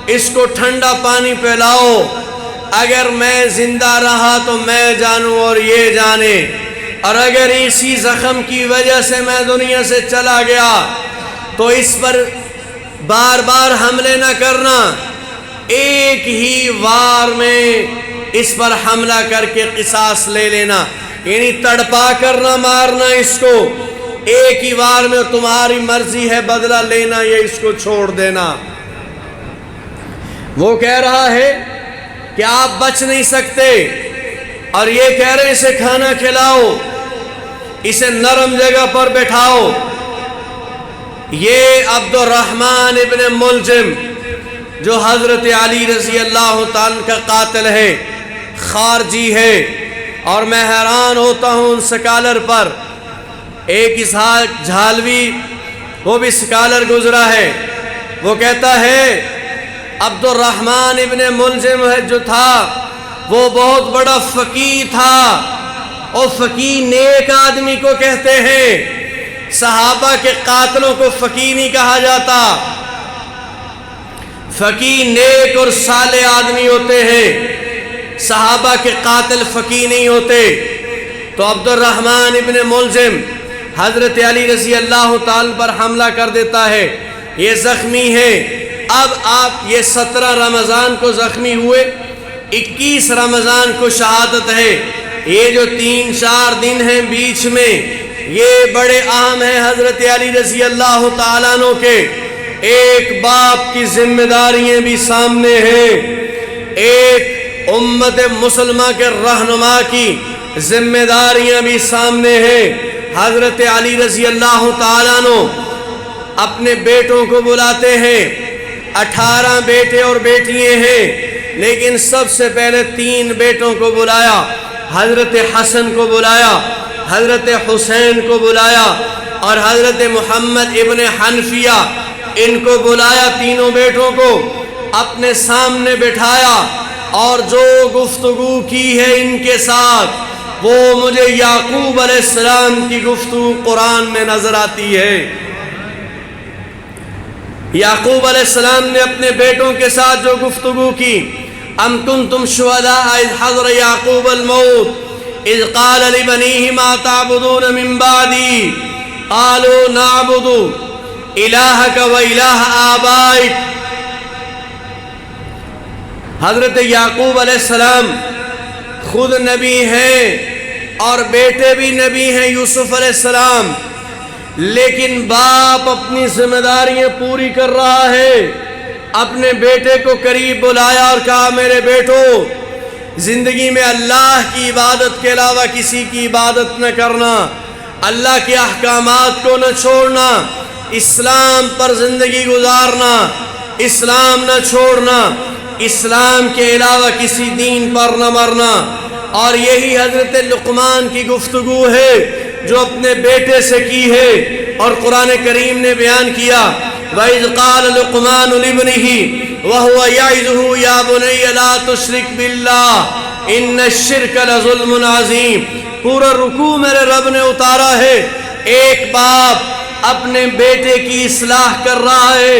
اس کو ٹھنڈا پانی پلاؤ، اگر میں زندہ رہا تو میں جانوں اور یہ جانے، اور اگر اسی زخم کی وجہ سے میں دنیا سے چلا گیا تو اس پر بار بار حملے نہ کرنا، ایک ہی وار میں اس پر حملہ کر کے قصاص لے لینا، یعنی تڑپا کر نہ مارنا اس کو، ایک ہی وار میں تمہاری مرضی ہے بدلہ لینا یا اس کو چھوڑ دینا۔ وہ کہہ رہا ہے کہ آپ بچ نہیں سکتے، اور یہ کہہ رہے اسے کھانا کھلاؤ، اسے نرم جگہ پر بٹھاؤ۔ یہ عبد الرحمن ابن ملجم جو حضرت علی رضی اللہ تعالیٰ کا قاتل ہے، خارجی ہے، اور میں حیران ہوتا ہوں ان سکالر پر۔ ایک اسحاق جھالوی وہ بھی سکالر گزرا ہے، وہ کہتا ہے عبد الرحمن ابن ملجم جو تھا وہ بہت بڑا فقیہ تھا، اور فقیہ نیک آدمی کو کہتے ہیں، صحابہ کے قاتلوں کو فقیہ نہیں کہا جاتا، فقیہ نیک اور صالح آدمی ہوتے ہیں، صحابہ کے قاتل فقیہ نہیں ہوتے۔ تو عبد الرحمن ابن ملجم حضرت علی رضی اللہ تعالیٰ پر حملہ کر دیتا ہے، یہ زخمی ہے۔ اب آپ یہ 17 رمضان کو زخمی ہوئے، 21 رمضان کو شہادت ہے، یہ جو 3-4 دن ہیں بیچ میں، یہ بڑے اہم ہیں حضرت علی رضی اللہ تعالیٰ عنہ کے۔ ایک باپ کی ذمہ داریاں بھی سامنے ہیں، ایک امت مسلمہ کے رہنما کی ذمہ داریاں بھی سامنے ہیں۔ حضرت علی رضی اللہ تعالیٰ عنہ اپنے بیٹوں کو بلاتے ہیں، 18 بیٹے اور بیٹیاں ہیں، لیکن سب سے پہلے 3 بیٹوں کو بلایا، حضرت حسن کو بلایا، حضرت حسین کو بلایا، اور حضرت محمد ابن حنفیہ ان کو بلایا، تینوں بیٹوں کو اپنے سامنے بٹھایا، اور جو گفتگو کی ہے ان کے ساتھ وہ مجھے یعقوب علیہ السلام کی گفتگو قرآن میں نظر آتی ہے۔ یعقوب علیہ السلام نے اپنے بیٹوں کے ساتھ جو گفتگو کی، ام کنتم شہداء اذ حضر یعقوب الموت اذ قال لبنیہ ما تعبدون من بعدی قالوا نعبد الہک و الہ آبائک۔ حضرت یعقوب علیہ السلام خود نبی ہیں اور بیٹے بھی نبی ہیں یوسف علیہ السلام، لیکن باپ اپنی ذمہ داریاں پوری کر رہا ہے، اپنے بیٹے کو قریب بلایا اور کہا میرے بیٹو، زندگی میں اللہ کی عبادت کے علاوہ کسی کی عبادت نہ کرنا، اللہ کے احکامات کو نہ چھوڑنا، اسلام پر زندگی گزارنا، اسلام نہ چھوڑنا، اسلام کے علاوہ کسی دین پر نہ مرنا۔ اور یہی حضرت لقمان کی گفتگو ہے جو اپنے بیٹے سے کی ہے، اور قرآن کریم نے بیان کیا وَإِذْ قَالَ لُقْمَانُ لِابْنِهِ وَهُوَ يَعِظُهُ يَا بُنَيَّ لَا تُشْرِكْ بِاللَّهِ إِنَّ الشِّرْكَ لَظُلْمٌ عَظِيمٌ۔ پورا رکوع میرے رب نے اتارا ہے، ایک باپ اپنے بیٹے کی اصلاح کر رہا ہے،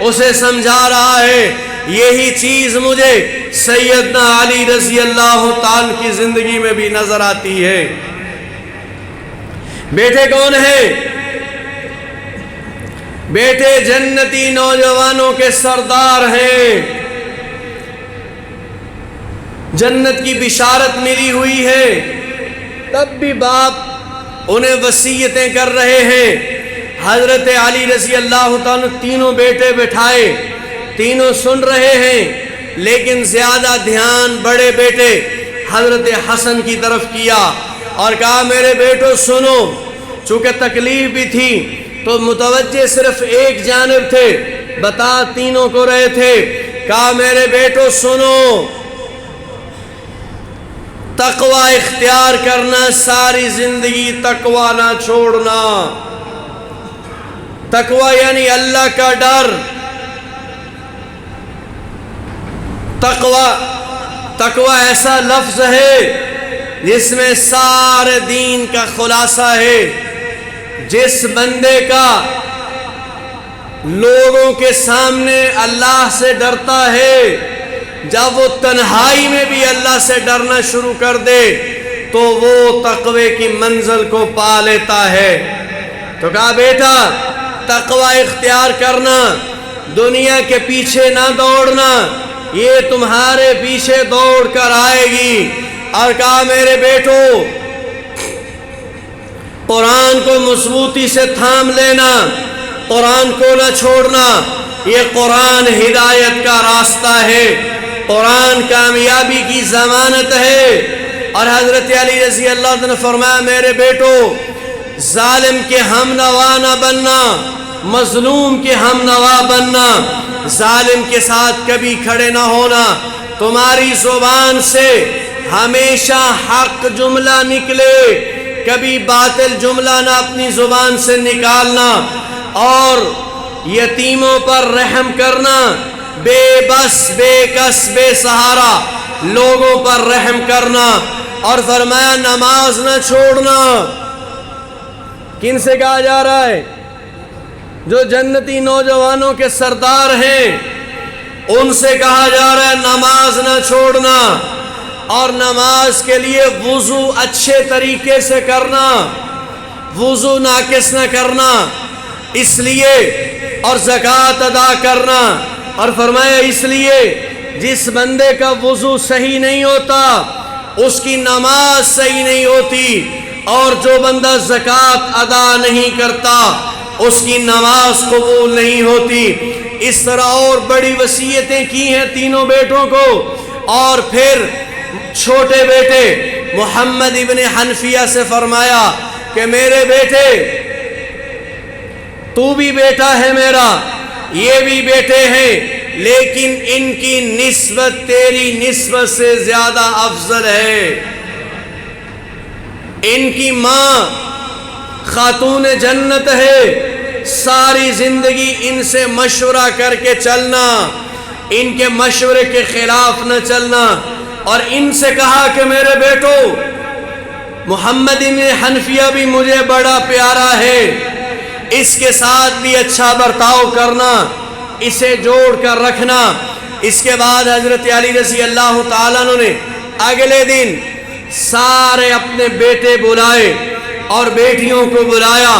اسے سمجھا رہا ہے۔ یہی چیز مجھے سیدنا علی رضی اللہ تعالیٰ کی زندگی میں بھی نظر آتی ہے۔ بیٹے کون ہیں؟ بیٹے جنتی نوجوانوں کے سردار ہیں، جنت کی بشارت ملی ہوئی ہے، تب بھی باپ انہیں وصیتیں کر رہے ہیں۔ حضرت علی رضی اللہ تعالیٰ تینوں بیٹے بٹھائے، تینوں سن رہے ہیں، لیکن زیادہ دھیان بڑے بیٹے حضرت حسن کی طرف کیا اور کہا میرے بیٹو سنو، چونکہ تکلیف بھی تھی تو متوجہ صرف ایک جانب تھے، بتا تینوں کو رہے تھے، کہا میرے بیٹو سنو، تقوی اختیار کرنا، ساری زندگی تقوی نہ چھوڑنا۔ تقوی یعنی اللہ کا ڈر۔ تقوی ایسا لفظ ہے جس میں سارے دین کا خلاصہ ہے۔ جس بندے کا لوگوں کے سامنے اللہ سے ڈرتا ہے، جب وہ تنہائی میں بھی اللہ سے ڈرنا شروع کر دے تو وہ تقوی کی منزل کو پا لیتا ہے۔ تو کہا بیٹا تقوی اختیار کرنا، دنیا کے پیچھے نہ دوڑنا، یہ تمہارے پیچھے دوڑ کر آئے گی۔ اور کہا میرے بیٹو قرآن کو مضبوطی سے تھام لینا، قرآن کو نہ چھوڑنا، یہ قرآن ہدایت کا راستہ ہے، قرآن کامیابی کی ضمانت ہے۔ اور حضرت علی رضی اللہ عنہ نے فرمایا میرے بیٹو ظالم کے ہم نوا نہ بننا، مظلوم کے ہم نوا بننا، ظالم کے ساتھ کبھی کھڑے نہ ہونا، تمہاری زبان سے ہمیشہ حق جملہ نکلے، کبھی باطل جملہ نہ اپنی زبان سے نکالنا، اور یتیموں پر رحم کرنا، بے بس بے کس بے سہارا لوگوں پر رحم کرنا، اور فرمایا نماز نہ چھوڑنا۔ کن سے کہا جا رہا ہے؟ جو جنتی نوجوانوں کے سردار ہیں ان سے کہا جا رہا ہے نماز نہ چھوڑنا، اور نماز کے لیے وضو اچھے طریقے سے کرنا، وضو ناقص نہ کرنا اس لیے، اور زکوٰۃ ادا کرنا۔ اور فرمایا اس لیے جس بندے کا وضو صحیح نہیں ہوتا اس کی نماز صحیح نہیں ہوتی، اور جو بندہ زکوٰۃ ادا نہیں کرتا اس کی نماز قبول نہیں ہوتی۔ اس طرح اور بڑی وصیتیں کی ہیں تینوں بیٹوں کو۔ اور پھر چھوٹے بیٹے محمد ابن حنفیہ سے فرمایا کہ میرے بیٹے تو بھی بیٹا ہے میرا، یہ بھی بیٹے ہیں، لیکن ان کی نسبت تیری نسبت سے زیادہ افضل ہے۔ ان کی ماں خاتون جنت ہے، ساری زندگی ان سے مشورہ کر کے چلنا، ان کے مشورے کے خلاف نہ چلنا۔ اور ان سے کہا کہ میرے بیٹو محمد ابن حنفیہ بھی مجھے بڑا پیارا ہے، اس کے ساتھ بھی اچھا برتاؤ کرنا، اسے جوڑ کر رکھنا۔ اس کے بعد حضرت علی رضی اللہ تعالیٰ عنہ نے اگلے دن سارے اپنے بیٹے بلائے اور بیٹیوں کو بلایا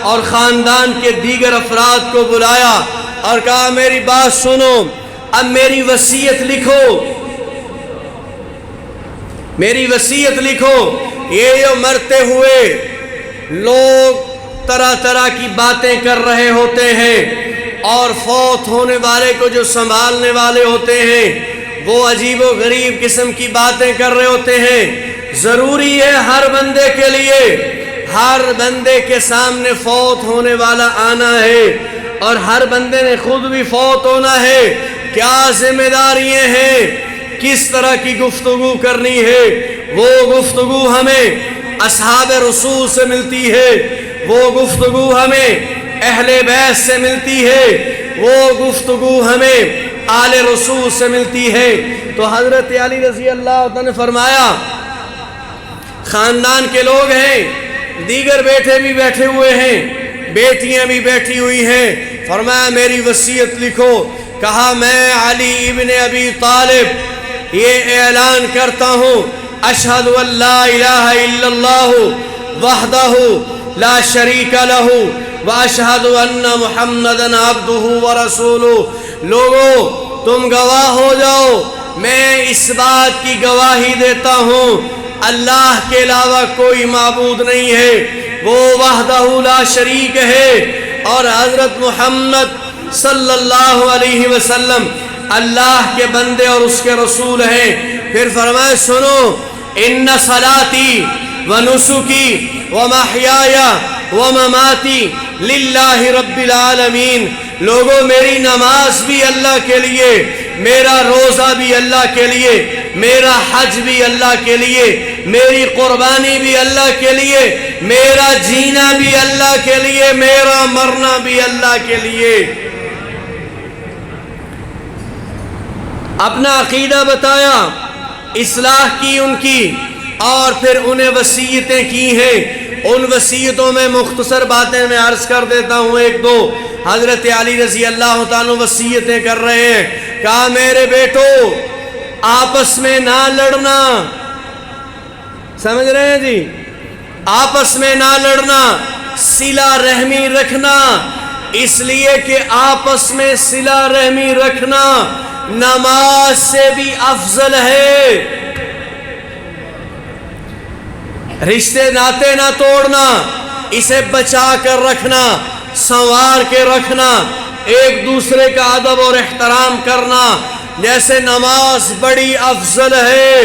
اور خاندان کے دیگر افراد کو بلایا اور کہا میری بات سنو، اب میری وصیت لکھو، میری وصیت لکھو۔ یہ جو مرتے ہوئے لوگ طرح طرح کی باتیں کر رہے ہوتے ہیں اور فوت ہونے والے کو جو سنبھالنے والے ہوتے ہیں وہ عجیب و غریب قسم کی باتیں کر رہے ہوتے ہیں، ضروری ہے ہر بندے کے لیے، ہر بندے کے سامنے فوت ہونے والا آنا ہے اور ہر بندے نے خود بھی فوت ہونا ہے۔ کیا ذمہ داریاں ہیں، کس طرح کی گفتگو کرنی ہے، وہ گفتگو ہمیں اصحاب رسول سے ملتی ہے، وہ گفتگو ہمیں اہل بیت سے ملتی ہے، وہ گفتگو ہمیں آل رسول سے ملتی ہے۔ تو حضرت علی رضی اللہ عنہ نے فرمایا خاندان کے لوگ ہیں، دیگر بیٹے بھی بیٹھے ہوئے ہیں، بیٹیاں بھی بیٹھی ہوئی ہیں، فرمایا میری وصیت لکھو۔ کہا میں علی ابن ابی طالب یہ اعلان کرتا ہوں اشہد ان لا الہ الا اللہ وحدہ لا شریک لہ واشہد ان محمدًا عبدہ ورسولہ۔ لوگو تم گواہ ہو جاؤ، میں اس بات کی گواہی دیتا ہوں اللہ کے علاوہ کوئی معبود نہیں ہے، وہ وحدہ لا شریک ہے، اور حضرت محمد صلی اللہ علیہ وسلم اللہ کے بندے اور اس کے رسول ہیں۔ پھر فرمائے سنو ان صلاتی ونسکی ومحیای ومماتی للہ رب العالمین۔ لوگوں میری نماز بھی اللہ کے لیے، میرا روزہ بھی اللہ کے لیے، میرا حج بھی اللہ کے لیے، میری قربانی بھی اللہ کے لیے، میرا جینا بھی اللہ کے لیے، میرا مرنا بھی اللہ کے لیے۔ اپنا عقیدہ بتایا، اصلاح کی ان کی، اور پھر انہیں وصیتیں کی ہیں۔ ان وصیتوں میں مختصر باتیں میں عرض کر دیتا ہوں ایک دو۔ حضرت علی رضی اللہ تعالیٰ وصیتیں کر رہے ہیں، کہا میرے بیٹو آپس میں نہ لڑنا، سمجھ رہے ہیں جی، آپس میں نہ لڑنا، صلہ رحمی رکھنا، اس لیے کہ آپس میں صلہ رحمی رکھنا نماز سے بھی افضل ہے۔ رشتے ناتے نہ توڑنا، اسے بچا کر رکھنا، سنوار کے رکھنا، ایک دوسرے کا ادب اور احترام کرنا جیسے نماز بڑی افضل ہے۔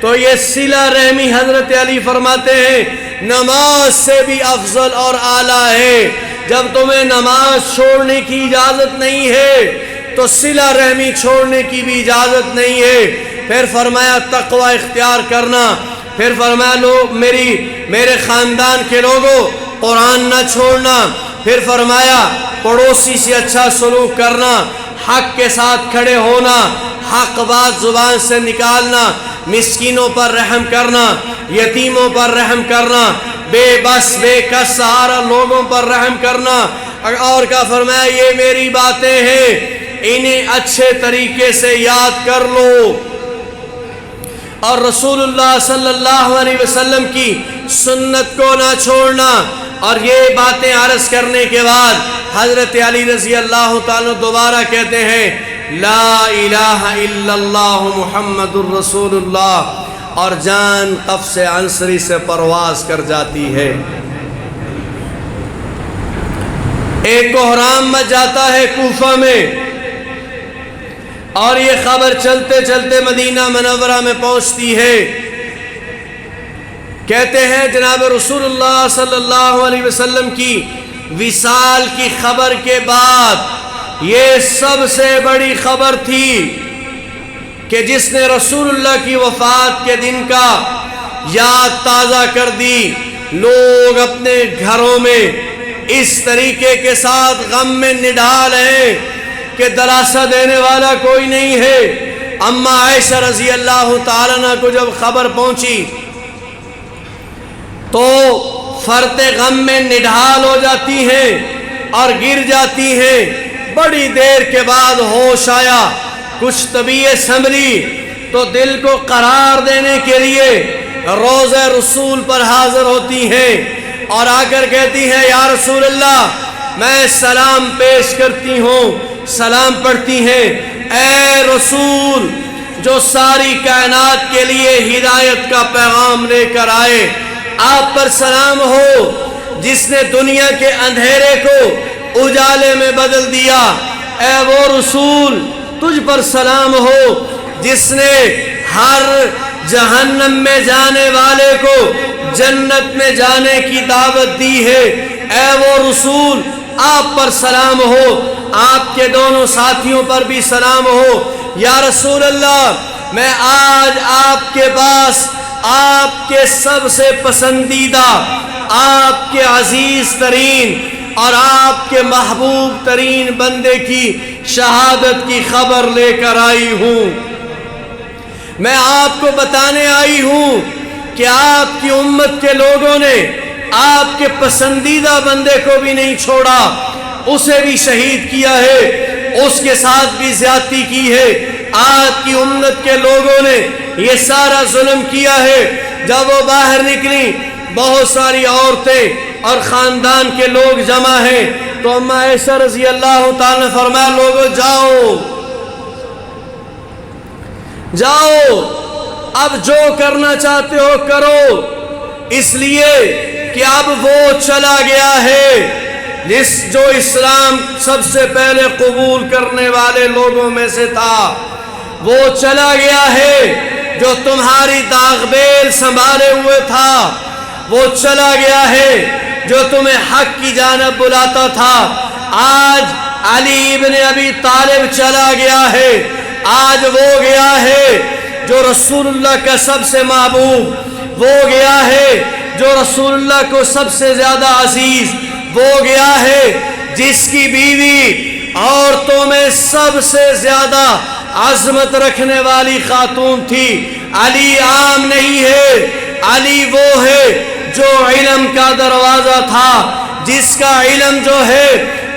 تو یہ صلہ رحمی حضرت علی فرماتے ہیں نماز سے بھی افضل اور اعلیٰ ہے۔ جب تمہیں نماز چھوڑنے کی اجازت نہیں ہے تو صلہ رحمی چھوڑنے کی بھی اجازت نہیں ہے۔ پھر فرمایا تقوی اختیار کرنا، پھر فرمایا لوگ میرے خاندان کے لوگوں قرآن نہ چھوڑنا، پھر فرمایا پڑوسی سے اچھا سلوک کرنا، حق کے ساتھ کھڑے ہونا، حق بات زبان سے نکالنا، مسکینوں پر رحم کرنا، یتیموں پر رحم کرنا، بے بس بے کس سہارا لوگوں پر رحم کرنا۔ اور کیا فرمایا یہ میری باتیں ہیں، انہیں اچھے طریقے سے یاد کر لو، اور رسول اللہ صلی اللہ علیہ وسلم کی سنت کو نہ چھوڑنا۔ اور یہ باتیں عرض کرنے کے بعد حضرت علی رضی اللہ تعالیٰ دوبارہ کہتے ہیں لا الہ الا اللہ محمد الرسول اللہ، اور جان قفص عنصری سے پرواز کر جاتی ہے۔ ایک کوہرام مچ جاتا ہے کوفہ میں، اور یہ خبر چلتے چلتے مدینہ منورہ میں پہنچتی ہے۔ کہتے ہیں جناب رسول اللہ صلی اللہ علیہ وسلم کی وصال کی خبر کے بعد یہ سب سے بڑی خبر تھی کہ جس نے رسول اللہ کی وفات کے دن کا یاد تازہ کر دی۔ لوگ اپنے گھروں میں اس طریقے کے ساتھ غم میں نڈھال ہیں کہ دلاسا دینے والا کوئی نہیں ہے۔ اما عائشہ رضی اللہ تعالیٰ عنہ کو جب خبر پہنچی تو فرط غم میں نڈھال ہو جاتی ہیں اور گر جاتی ہیں۔ بڑی دیر کے بعد ہوش آیا، کچھ طبیعت سنبھلی تو دل کو قرار دینے کے لیے روضہ رسول پر حاضر ہوتی ہیں اور آ کر کہتی ہیں یا رسول اللہ میں سلام پیش کرتی ہوں۔ سلام پڑھتی ہیں، اے رسول جو ساری کائنات کے لیے ہدایت کا پیغام لے کر آئے، آپ پر سلام ہو جس نے دنیا کے اندھیرے کو اجالے میں بدل دیا۔ اے وہ رسول تجھ پر سلام ہو جس نے ہر جہنم میں جانے والے کو جنت میں جانے کی دعوت دی ہے۔ اے وہ رسول آپ پر سلام ہو، آپ کے دونوں ساتھیوں پر بھی سلام ہو۔ یا رسول اللہ میں آج آپ کے پاس آپ کے سب سے پسندیدہ، آپ کے عزیز ترین اور آپ کے محبوب ترین بندے کی شہادت کی خبر لے کر آئی ہوں۔ میں آپ کو بتانے آئی ہوں کہ آپ کی امت کے لوگوں نے آپ کے پسندیدہ بندے کو بھی نہیں چھوڑا، اسے بھی شہید کیا ہے، اس کے ساتھ بھی زیادتی کی ہے۔ آپ کی امت کے لوگوں نے یہ سارا ظلم کیا ہے۔ جب وہ باہر نکلی بہت ساری عورتیں اور خاندان کے لوگ جمع ہیں تو اما عائشہ رضی اللہ تعالیٰ نے فرمایا لوگوں جاؤ جاؤ، اب جو کرنا چاہتے ہو کرو، اس لیے کہ اب وہ چلا گیا ہے جو اسلام سب سے پہلے قبول کرنے والے لوگوں میں سے تھا۔ وہ چلا گیا ہے جو تمہاری داغ بیل سنبھالے ہوئے تھا، وہ چلا گیا ہے جو تمہیں حق کی جانب بلاتا تھا۔ آج علی ابن ابی طالب چلا گیا ہے، آج وہ گیا ہے جو رسول اللہ کا سب سے محبوب، وہ گیا ہے جو رسول اللہ کو سب سے زیادہ عزیز، وہ گیا ہے جس کی بیوی عورتوں میں سب سے زیادہ عظمت رکھنے والی خاتون تھی۔ علی عام نہیں ہے، علی وہ ہے جو علم کا دروازہ تھا، جس کا علم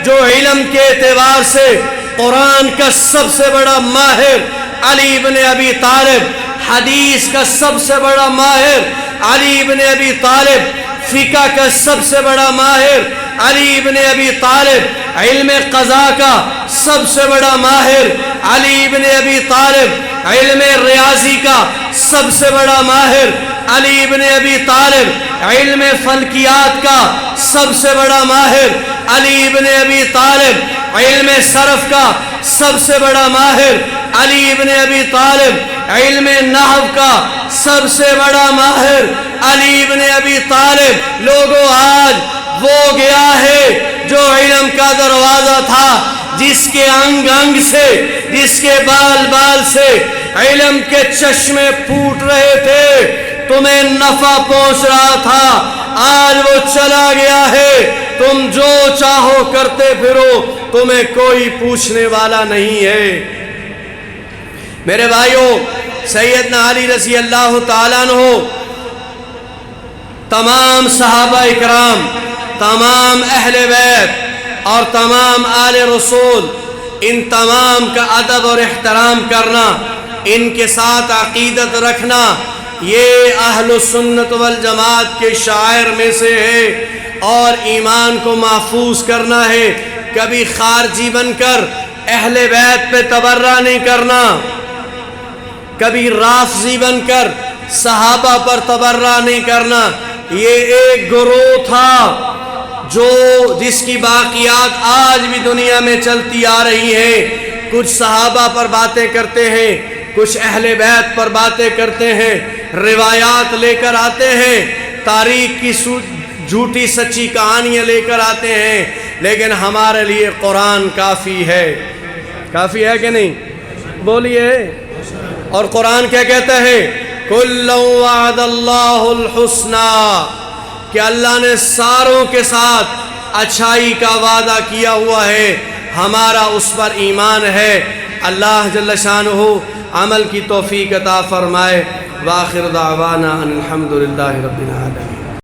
جو علم کے اعتبار سے قرآن کا سب سے بڑا ماہر علی بن ابی طالب، حدیث کا سب سے بڑا ماہر علی بن ابی طالب، فقہ کا سب سے بڑا ماہر علی بن ابی طالب، علم قضاء کا سب سے بڑا ماہر علی بن ابی طالب، علم ریاضی کا سب سے بڑا ماہر علی بن ابی طالب، علم فلکیات کا سب سے بڑا ماہر علی بن ابی طالب، علم صرف کا سب سے بڑا ماہر علی بن ابی طالب، علم نحو کا سب سے بڑا ماہر علی بن ابی طالب۔ لوگوں، آج وہ گیا ہے جو علم کا دروازہ تھا، جس کے انگ انگ سے، جس کے بال بال سے علم کے چشمے پھوٹ رہے تھے، تمہیں نفع پہنچ رہا تھا، آج وہ چلا گیا ہے۔ تم جو چاہو کرتے پھرو، تمہیں کوئی پوچھنے والا نہیں ہے۔ میرے بھائیوں، سیدنا علی رضی اللہ تعالیٰ عنہ، تمام صحابہ اکرام، تمام اہل بیت اور تمام آل رسول، ان تمام کا ادب اور احترام کرنا، ان کے ساتھ عقیدت رکھنا، یہ اہل سنت والجماعت کے شعائر میں سے ہے، اور ایمان کو محفوظ کرنا ہے۔ کبھی خارجی بن کر اہل بیت پہ تبرہ نہیں کرنا، کبھی رافضی بن کر صحابہ پر تبرہ نہیں کرنا۔ یہ ایک گروہ تھا جس کی باقیات آج بھی دنیا میں چلتی آ رہی ہیں۔ کچھ صحابہ پر باتیں کرتے ہیں، کچھ اہل بیت پر باتیں کرتے ہیں، روایات لے کر آتے ہیں، تاریخ کی جھوٹی سچی کہانیاں لے کر آتے ہیں، لیکن ہمارے لیے قرآن کافی ہے۔ کافی ہے کہ نہیں؟ بولیے۔ اور قرآن کیا کہتا ہے؟ کُلًّا وعد اللہ الحسنى، کہ اللہ نے ساروں کے ساتھ اچھائی کا وعدہ کیا ہوا ہے، ہمارا اس پر ایمان ہے۔ اللہ جل شانہ عمل کی توفیق عطا فرمائے۔ وآخر دعوانا ان الحمد للہ رب العالمین۔